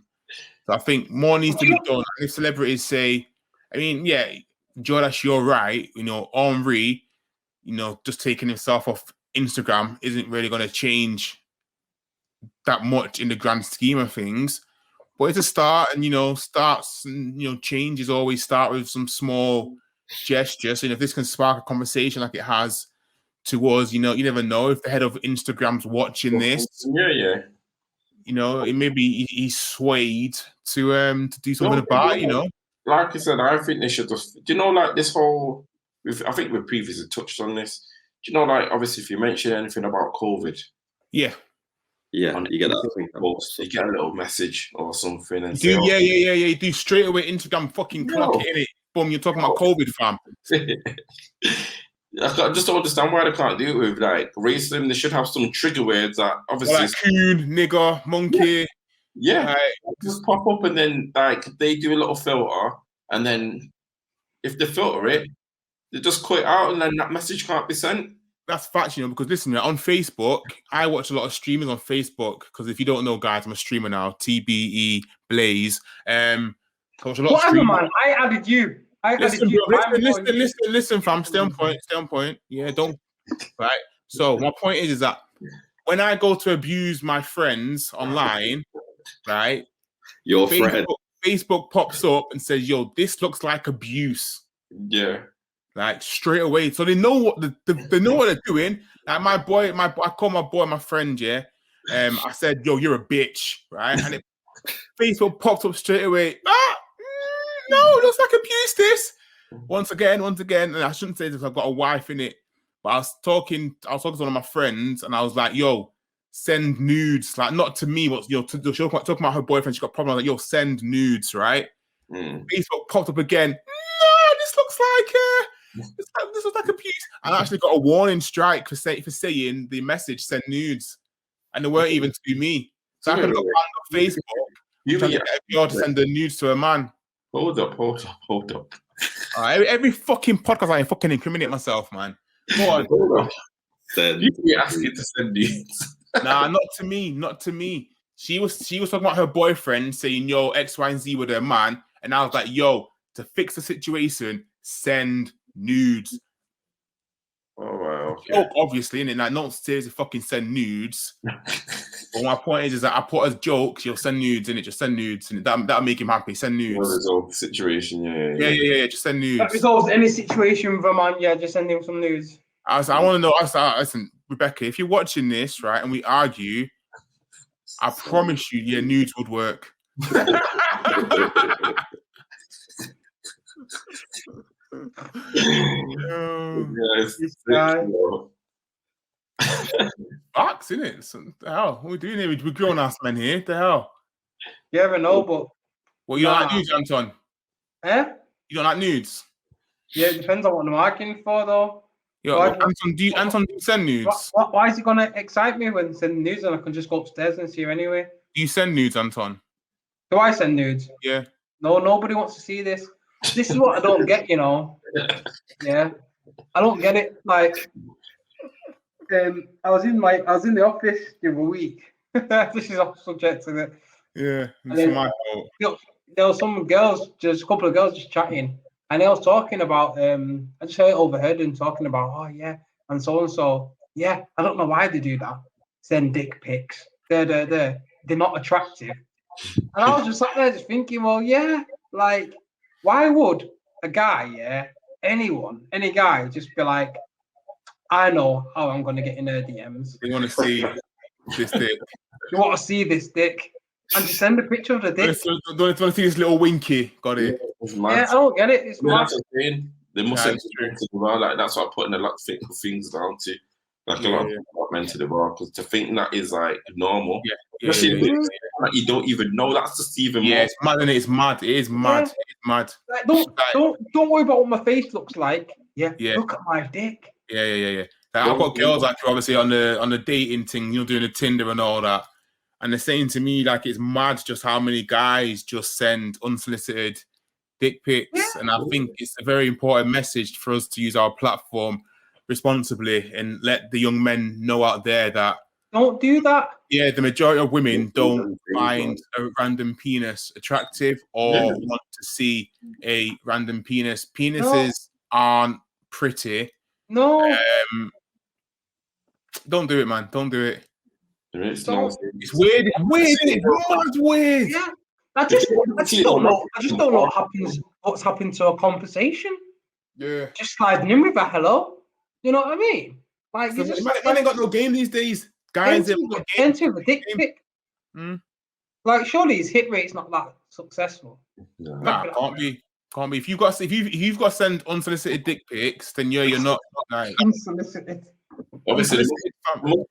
I think more needs to be done. And if celebrities say, I mean, yeah, Jordash, you're right. Henri, just taking himself off Instagram isn't really going to change that much in the grand scheme of things. But it's a start, and changes always start with some small gestures. And if this can spark a conversation like it has towards, you never know if the head of Instagram's watching this. Yeah. It may be he's swayed to do something about it. Like I said, I think they should just, like this whole. I think we've previously touched on this. Like obviously, if you mention anything about COVID, yeah, you get that. You get a little message or something, and you do straight away Instagram fucking clock it, innit? Boom, you're talking about COVID, fam. I just don't understand why they can't do it with like racism. They should have some trigger words that obviously like coon, nigger, monkey. Yeah. Just pop up, and then like they do a little filter, and then if they filter it, they just cut it out, and then that message can't be sent. That's facts, because listen, on Facebook, I watch a lot of streamers on Facebook, because if you don't know, guys, I'm a streamer now. TBE Blaze. I watch a lot of streamers. Man, I added you. Listen, fam. Stay on point. Yeah, don't. Right. So my point is that when I go to abuse my friends online, right, Facebook pops up and says, "Yo, this looks like abuse." Yeah. Like straight away, so they know what they know what they're doing. Like I call my boy my friend. Yeah. I said, "Yo, you're a bitch," right? And Facebook popped up straight away. No, it looks like abuse, this. Once again, and I shouldn't say this, I've got a wife in it, but I was talking to one of my friends, and I was like, yo, send nudes. Like, not to me, but, she was talking about her boyfriend, she got a problem. I was like, yo, send nudes, right? Facebook popped up again. No, this looks like abuse. And I actually got a warning strike for saying the message, send nudes. And they weren't even to me. So I could look on Facebook trying to get a girl to send the nudes to a man. Hold up. Every fucking podcast I fucking incriminate myself, man. Go on. You be asking to send nudes. Nah, not to me. She was talking about her boyfriend saying, yo, X, Y, and Z with her man. And I was like, yo, to fix the situation, send nudes. Oh, wow. Okay. Obviously, innit? Like, not seriously fucking send nudes. But my point is that I put as jokes, you'll send nudes, innit? Just send nudes, and that'll make him happy. Send nudes. Resolve the situation, yeah. Just send nudes. That resolves any situation with a man. Yeah, just send him some nudes. I want to know. Listen, Rebecca, if you're watching this, right, and we argue, I promise you, your nudes would work. This guy. Facts, innit? So, the hell? What are we doing here? We're grown ass men here. The hell? You ever know, but Well, you don't like nudes, Anton? eh? You don't like nudes? Yeah, it depends on what I'm asking for, though. Yeah, Why- Anton, do you send nudes? Why is it gonna excite me when sending nudes and I can just go upstairs and see you anyway? Do you send nudes, Anton? Do I send nudes? Yeah. No, nobody wants to see this. This is what I don't get, you know. Yeah, I don't get it. Like, I was in the office the other week. This is off subject to it. Yeah, And it's then, my fault. there was some girls, just a couple of girls just chatting, and they was talking about I just overheard them talking about, oh yeah, and so. Yeah, I don't know why they do that. Send dick pics. They're not attractive. And I was just sat there just thinking, well, yeah, like, why would a guy, any guy, just be like, I know how I'm gonna get in her DMs. They want to see this dick. You want to see this dick, and just send a picture of the dick. Don't want to see this little winky. Got it. Yeah, I don't get it. It's mad. That's the thing. They must have experience as well. Like that's what I'm putting a lot of things down to. Like a lot of mental as well, because to think that is like normal. Like, you don't even know. That's just even more. It's mad, and it's mad. It is mad. It's mad. Like, don't worry about what my face looks like. Yeah. Look at my dick. Yeah. Like, I've got girls actually obviously on the dating thing, doing the Tinder and all that, and they're saying to me like it's mad just how many guys just send unsolicited dick pics, and I think it's a very important message for us to use our platform responsibly and let the young men know out there that don't do that. Yeah, the majority of women don't find a random penis attractive or want to see a random penis. Penises aren't pretty. No. Don't do it, man. Don't do it. It's weird. It's weird. It's weird. Yeah. I just don't know. What's happened to a conversation? Yeah. Just sliding in with a hello. You know what I mean? Like, man ain't got no game these days. Guys, into a dick pic. Like, surely his hit rate's not that successful. Nah, can't be. If you've got to send unsolicited dick pics, then you're not like unsolicited. Obviously,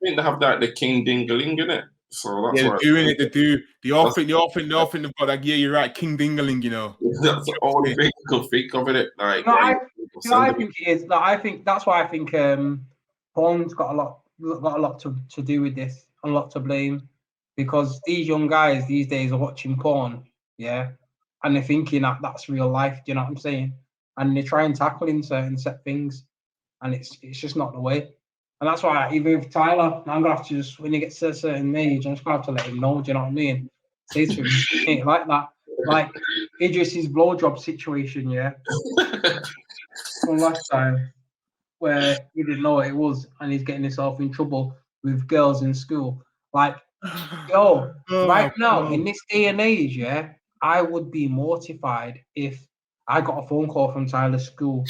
they have that the king dingaling in it. So that's they're doing it. They do. They all think they've got like, yeah, you're right, king dingaling. You know, that's all the thing you can think of it. Like, I think it is. Like, I think that's why I think porn's got a lot to do with this, and a lot to blame, because these young guys these days are watching porn, and they're thinking that that's real life. Do you know what I'm saying? And they try and tackle in certain set things, and it's just not the way. And that's why even with Tyler, I'm gonna have to just, when he gets to a certain age, I'm just gonna have to let him know. Do you know what I mean? Say to him, it ain't like that. Like Idris's blowjob situation, from last time, where he didn't know what it was, and he's getting himself in trouble with girls in school. Like, right now in this day and age, I would be mortified if I got a phone call from Tyler's school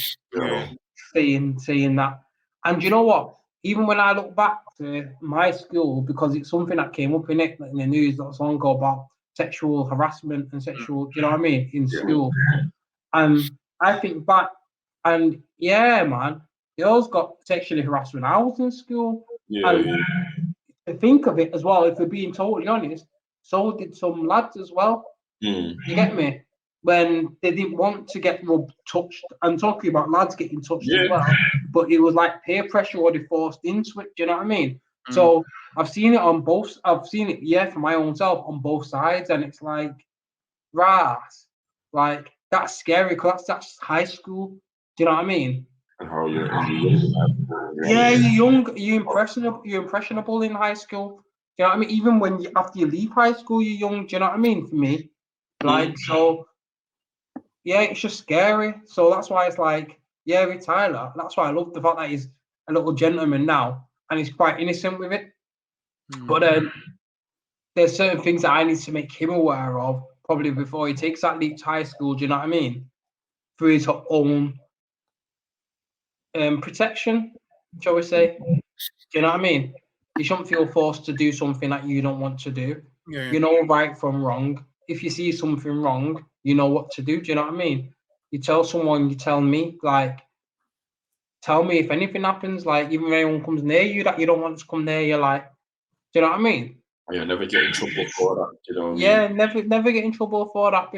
saying that. And you know what? Even when I look back to my school, because it's something that came up in the news not so long ago about sexual harassment and sexual, do you know what I mean, in school. And I think back, and man, girls got sexually harassed when I was in school. And to think of it as well, if we're being totally honest, so did some lads as well. You get me? When they didn't want to get touched. I'm talking about lads getting touched as well, but it was like peer pressure or they forced into it. Do you know what I mean? So I've seen it on both. I've seen it, for my own self on both sides, and it's like, like that's scary because that's high school. Do you know what I mean? And how you're young. You're impressionable in high school. Do you know what I mean? Even when after you leave high school, you're young. Do you know what I mean? For me, like so. Yeah, it's just scary. So that's why it's like, with Tyler, that's why I love the fact that he's a little gentleman now and he's quite innocent with it. But there's certain things that I need to make him aware of probably before he takes that leap to high school. Do you know what I mean? For his own protection, shall we say? Do you know what I mean? You shouldn't feel forced to do something that you don't want to do. Yeah. You know right from wrong. If you see something wrong, you know what to do. Do you know what I mean? You tell someone, you tell me, like, tell me if anything happens, like, even if anyone comes near you that you don't want to come near, you're like, do you know what I mean? You'll never get in trouble for that. You know what I Yeah, mean? never get in trouble for that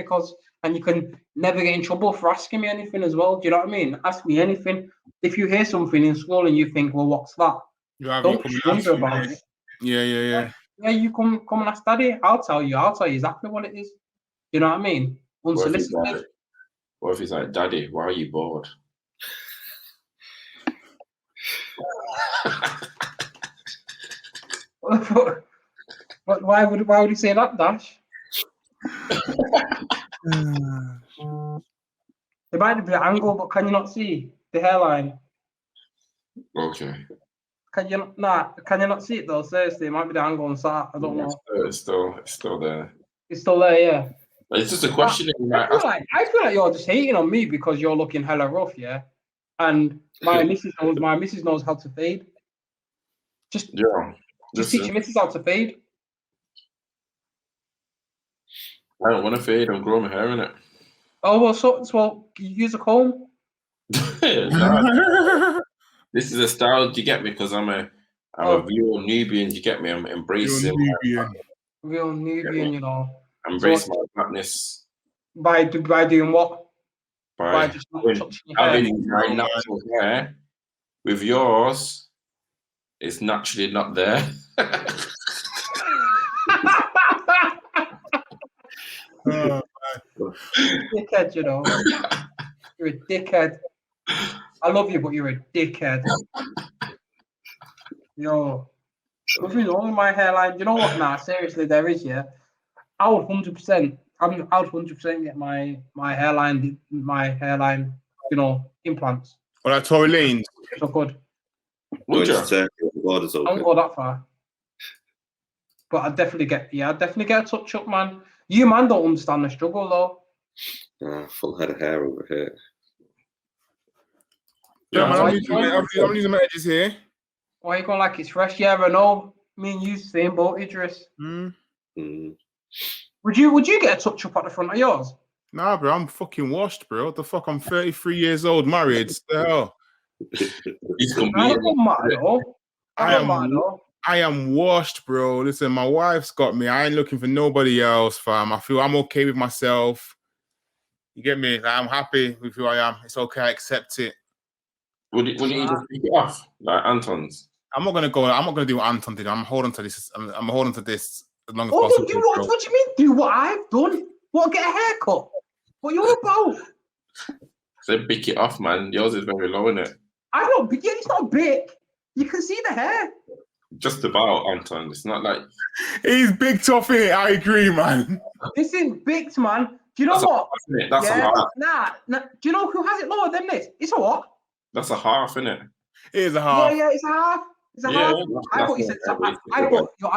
and you can never get in trouble for asking me anything as well. Do you know what I mean? Ask me anything. If you hear something in school and you think, well, what's that? Don't wonder about it. Yeah. Yeah, you come and ask daddy. I'll tell you exactly what it is. You know what I mean? Unsolicited. What if he's like, Daddy, why are you bored? Why would he say that, Dash? It might be an angle, but can you not see the hairline? Okay. Can you not see it though? Seriously, it might be the angle on sat. I don't know. It's still there. It's still there, yeah. It's just a question. I feel like you're just hating on me because you're looking hella rough, yeah. And my missus knows how to fade. Just teach your missus how to fade. I don't want to fade. I'm growing my hair in it. Oh well, use a comb. No. This is a style. Do you get me? Because I'm a real Nubian. Do you get me? I'm embracing. Real Nubian, you know. Embrace my blackness. By doing what? By just not touching your hair. having my natural hair. With yours, it's naturally not there. Dickhead, you know. You're a dickhead. I love you, but you're a dickhead. Yo, nothing wrong with my hairline. You know what? Nah, seriously, there is. Yeah, I would 100%. I would 100% get my hairline. You know, implants. Well, like Tory Lanez. So good. Would you? I won't go that far. But I'd definitely get a touch up, man. You man don't understand the struggle though. Full head of hair over here. Yeah, man, I'm using my edges here. Why you going like it's fresh? Yeah, I know. Me and you same boat, Idris. Would you get a touch up at the front of yours? Nah, bro, I'm fucking washed, bro. What the fuck? I'm 33 years old, married. The hell? I am washed, bro. Listen, my wife's got me. I ain't looking for nobody else, fam. I feel I'm okay with myself. You get me? I'm happy with who I am. It's okay. I accept it. Would you just pick it off like Anton's? I'm not gonna do what Anton did. I'm holding to this. I'm holding to this as long as possible. What do you mean? Do what I've done? What? Get a haircut? What you about? So pick it off, man. Yours is very low, isn't it? It's not big. You can see the hair. Just about, Anton. It's not like he's big tough in it. I agree, man. This is big, man. Do you know what? That's a half. Nah. Do you know who has it lower than this? It's a what? That's a half, isn't it? It is a half. Yeah, it's a half. It's a half. I thought you said. I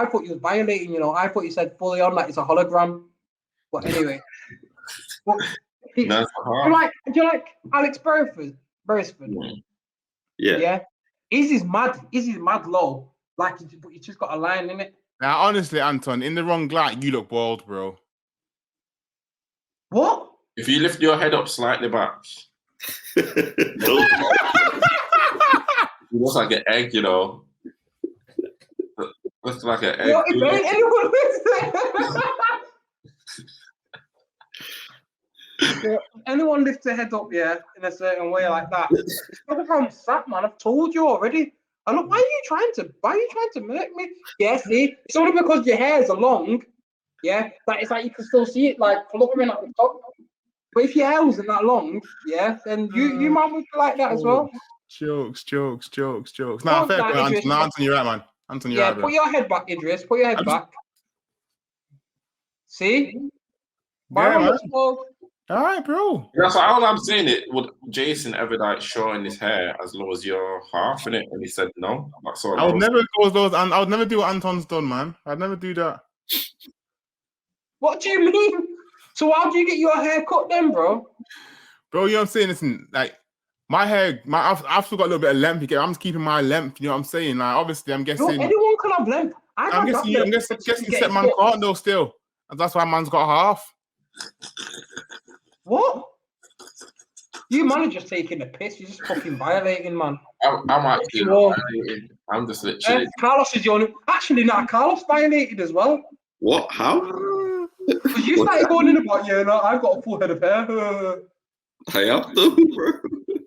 thought you was violating. You know, I thought you said fully on like it's a hologram. But anyway. No, it's a half. Do you like Alex Beresford? Yeah. Yeah. Is mad low. Like, but you just got a line in it. Now, honestly, Anton, in the wrong light, you look bald, bro. What? If you lift your head up slightly back, you look like an egg, you know. Looks like an egg. Well, if anyone anyone lifts their head up, yeah, in a certain way like that, it's probably how I'm sat, man. I've told you already. And look, why are you trying to murk me? Yeah, see, it's only because your hairs are long, yeah, that it's like you can still see it like fluttering at the top. But if your hair wasn't that long, yeah, then you might be like that as well. Jokes. Nah, fair point, Anton, you're right, man. Anton, you're right, bro. Put your head back, Idris. Put your head back. See? Yeah, man. All right, bro. That's all I'm saying. It would Jason ever like showing his hair as low as your half in it? And he said no. That's all. I would never go as those, and I would never do what Anton's done, man. I'd never do that. What do you mean? So how do you get your hair cut then, bro? Bro, you know what I'm saying? Listen, like my hair, I've still got a little bit of length. I'm just keeping my length. You know what I'm saying? Like obviously, I'm guessing. Anyone can have length. I'm guessing stepman can't though still. And that's why man's got half. What? You man are just taking a piss. You're just fucking violating, man. I'm actually not violating. I'm just literally. Carlos is the only. Actually, no, Carlos violated as well. What? How? Because you started going in about, I've got a full head of hair. I have though, bro.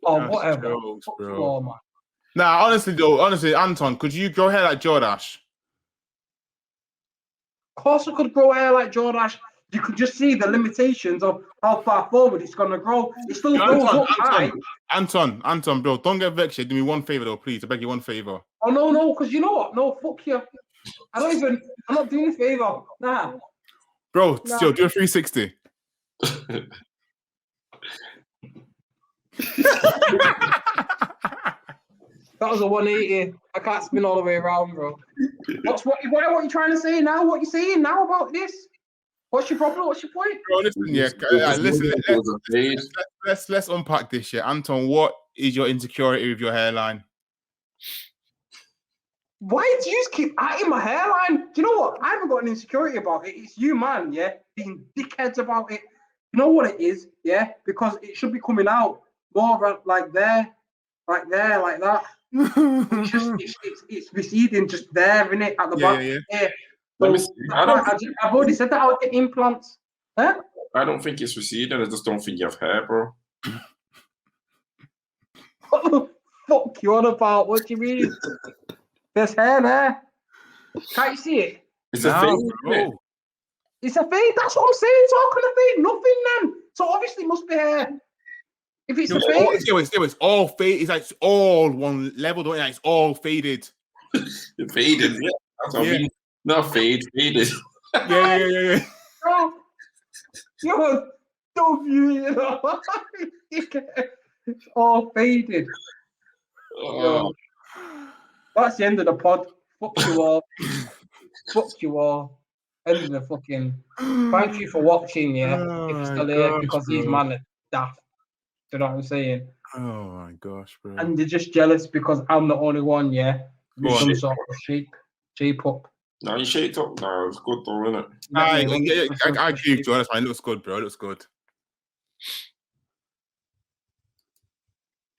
Oh, That's whatever. jokes, bro. Oh, man. Nah, honestly, Anton, could you grow hair like Jordash? Of course I could grow hair like Jordash. You could just see the limitations of how far forward it's going to grow. It still grows up high. Anton, bro, don't get vexed. Do me one favor, though, please. I beg you one favor. Oh, no, because you know what? No, fuck you. I'm not doing a favor. Nah. Bro, still, do a 360. That was a 180. I can't spin all the way around, bro. What are you trying to say now? What are you saying now about this? What's your problem? What's your point? Bro, let's unpack this shit. Anton, what is your insecurity with your hairline? Why do you just keep adding my hairline? Do you know what? I haven't got an insecurity about it. It's you, man, yeah, being dickheads about it. You know what it is, yeah? Because it should be coming out more like there, like that. It's receding just there, innit? At the back. Yeah. So, I've already said that I'll get implants. Huh? I don't think it's receding. I just don't think you have hair, bro. What the fuck you on about? What do you mean? There's hair there. Can't you see it? It's a fade, bro. It's a fade. That's what I'm saying. Talking of fade, nothing then. So obviously it must be hair. If it's a fade, it's all fade. It's like it's all one level, don't it? It's all faded. Faded, yeah. That's what I mean. Not faded. Yeah. You're dumb, you know. It's all faded. Oh. That's the end of the pod. Fuck you all. Fuck you all. End of the fucking. Thank you for watching, yeah. If you're still here, because these men are daft. Do you know what I'm saying? Oh my gosh, bro. And they're just jealous because I'm the only one, yeah. With some sort of shape up. No, you shaped up now. It's good though, isn't it? I agree with you. Honestly, it looks good, bro. It looks good.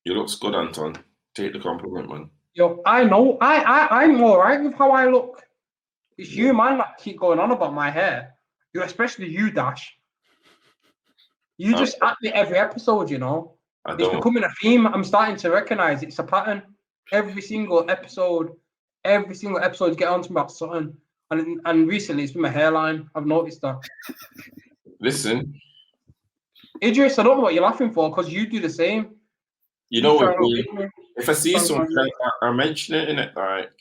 You looks good, Anton. Take the compliment, man. Yo, I know. I'm all right with how I look. It's you, man, that keep going on about my hair. You, especially you, Dash. You just act it every episode, you know. It's becoming a theme. I'm starting to recognize it's a pattern. Every single episode, you get on to me about something. And recently, it's been my hairline. I've noticed that. Listen. Idris, I don't know what you're laughing for because you do the same. You know what? If I see something, I mention it in it, like.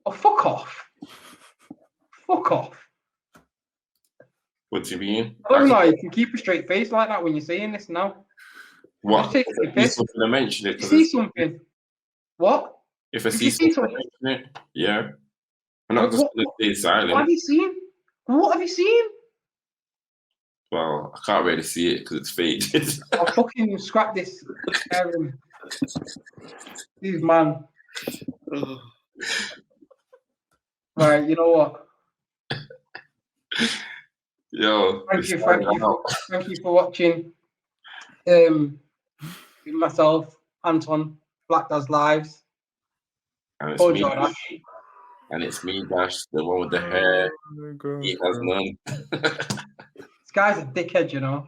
Oh, fuck off. Fuck off. What do you mean? I don't know. You can keep a straight face like that when you're saying this now. What? If I see something, I mention it. You see something. What? If I see something, I mention it. Yeah. I'm not just going to stay silent. What have you seen? What have you seen? Well, I can't really see it because it's faded. I'll fucking scrap this. These man. Right, you know what? Yo, thank you for watching. Myself, Anton, Black Does Lives. And it's me, Dash. And it's me, Dash, the one with the hair. He has none. This guy's a dickhead, you know.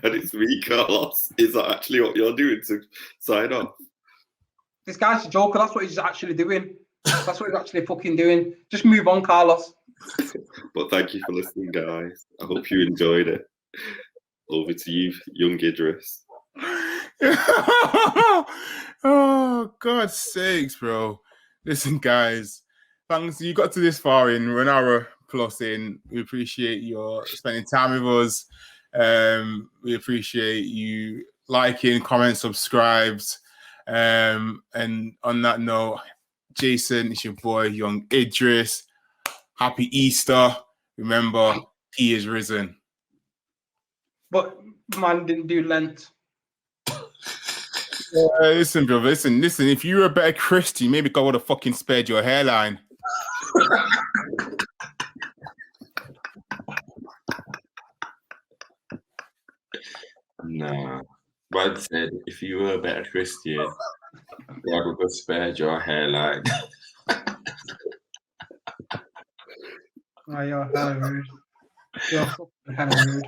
And it's me, Carlos. Is that actually what you're doing to sign off? This guy's a joker. That's what he's actually doing. That's what he's actually fucking doing. Just move on, Carlos. But thank you for listening, guys. I hope you enjoyed it. Over to you, young Idris. Oh, God's sakes, bro. Listen, guys. Thanks. You got to this far in. We're an hour plus in. We appreciate your spending time with us. We appreciate you liking, comment, subscribed. And on that note, Jason, it's your boy, young Idris. Happy Easter. Remember, he is risen. But man didn't do Lent. Listen, bro. Listen. If you were a better Christian, maybe God would have fucking spared your hairline. Nah. Bud said, if you were a better Christian, God would have spared your hairline. Oh, you're hella rude. You're fucking hella rude.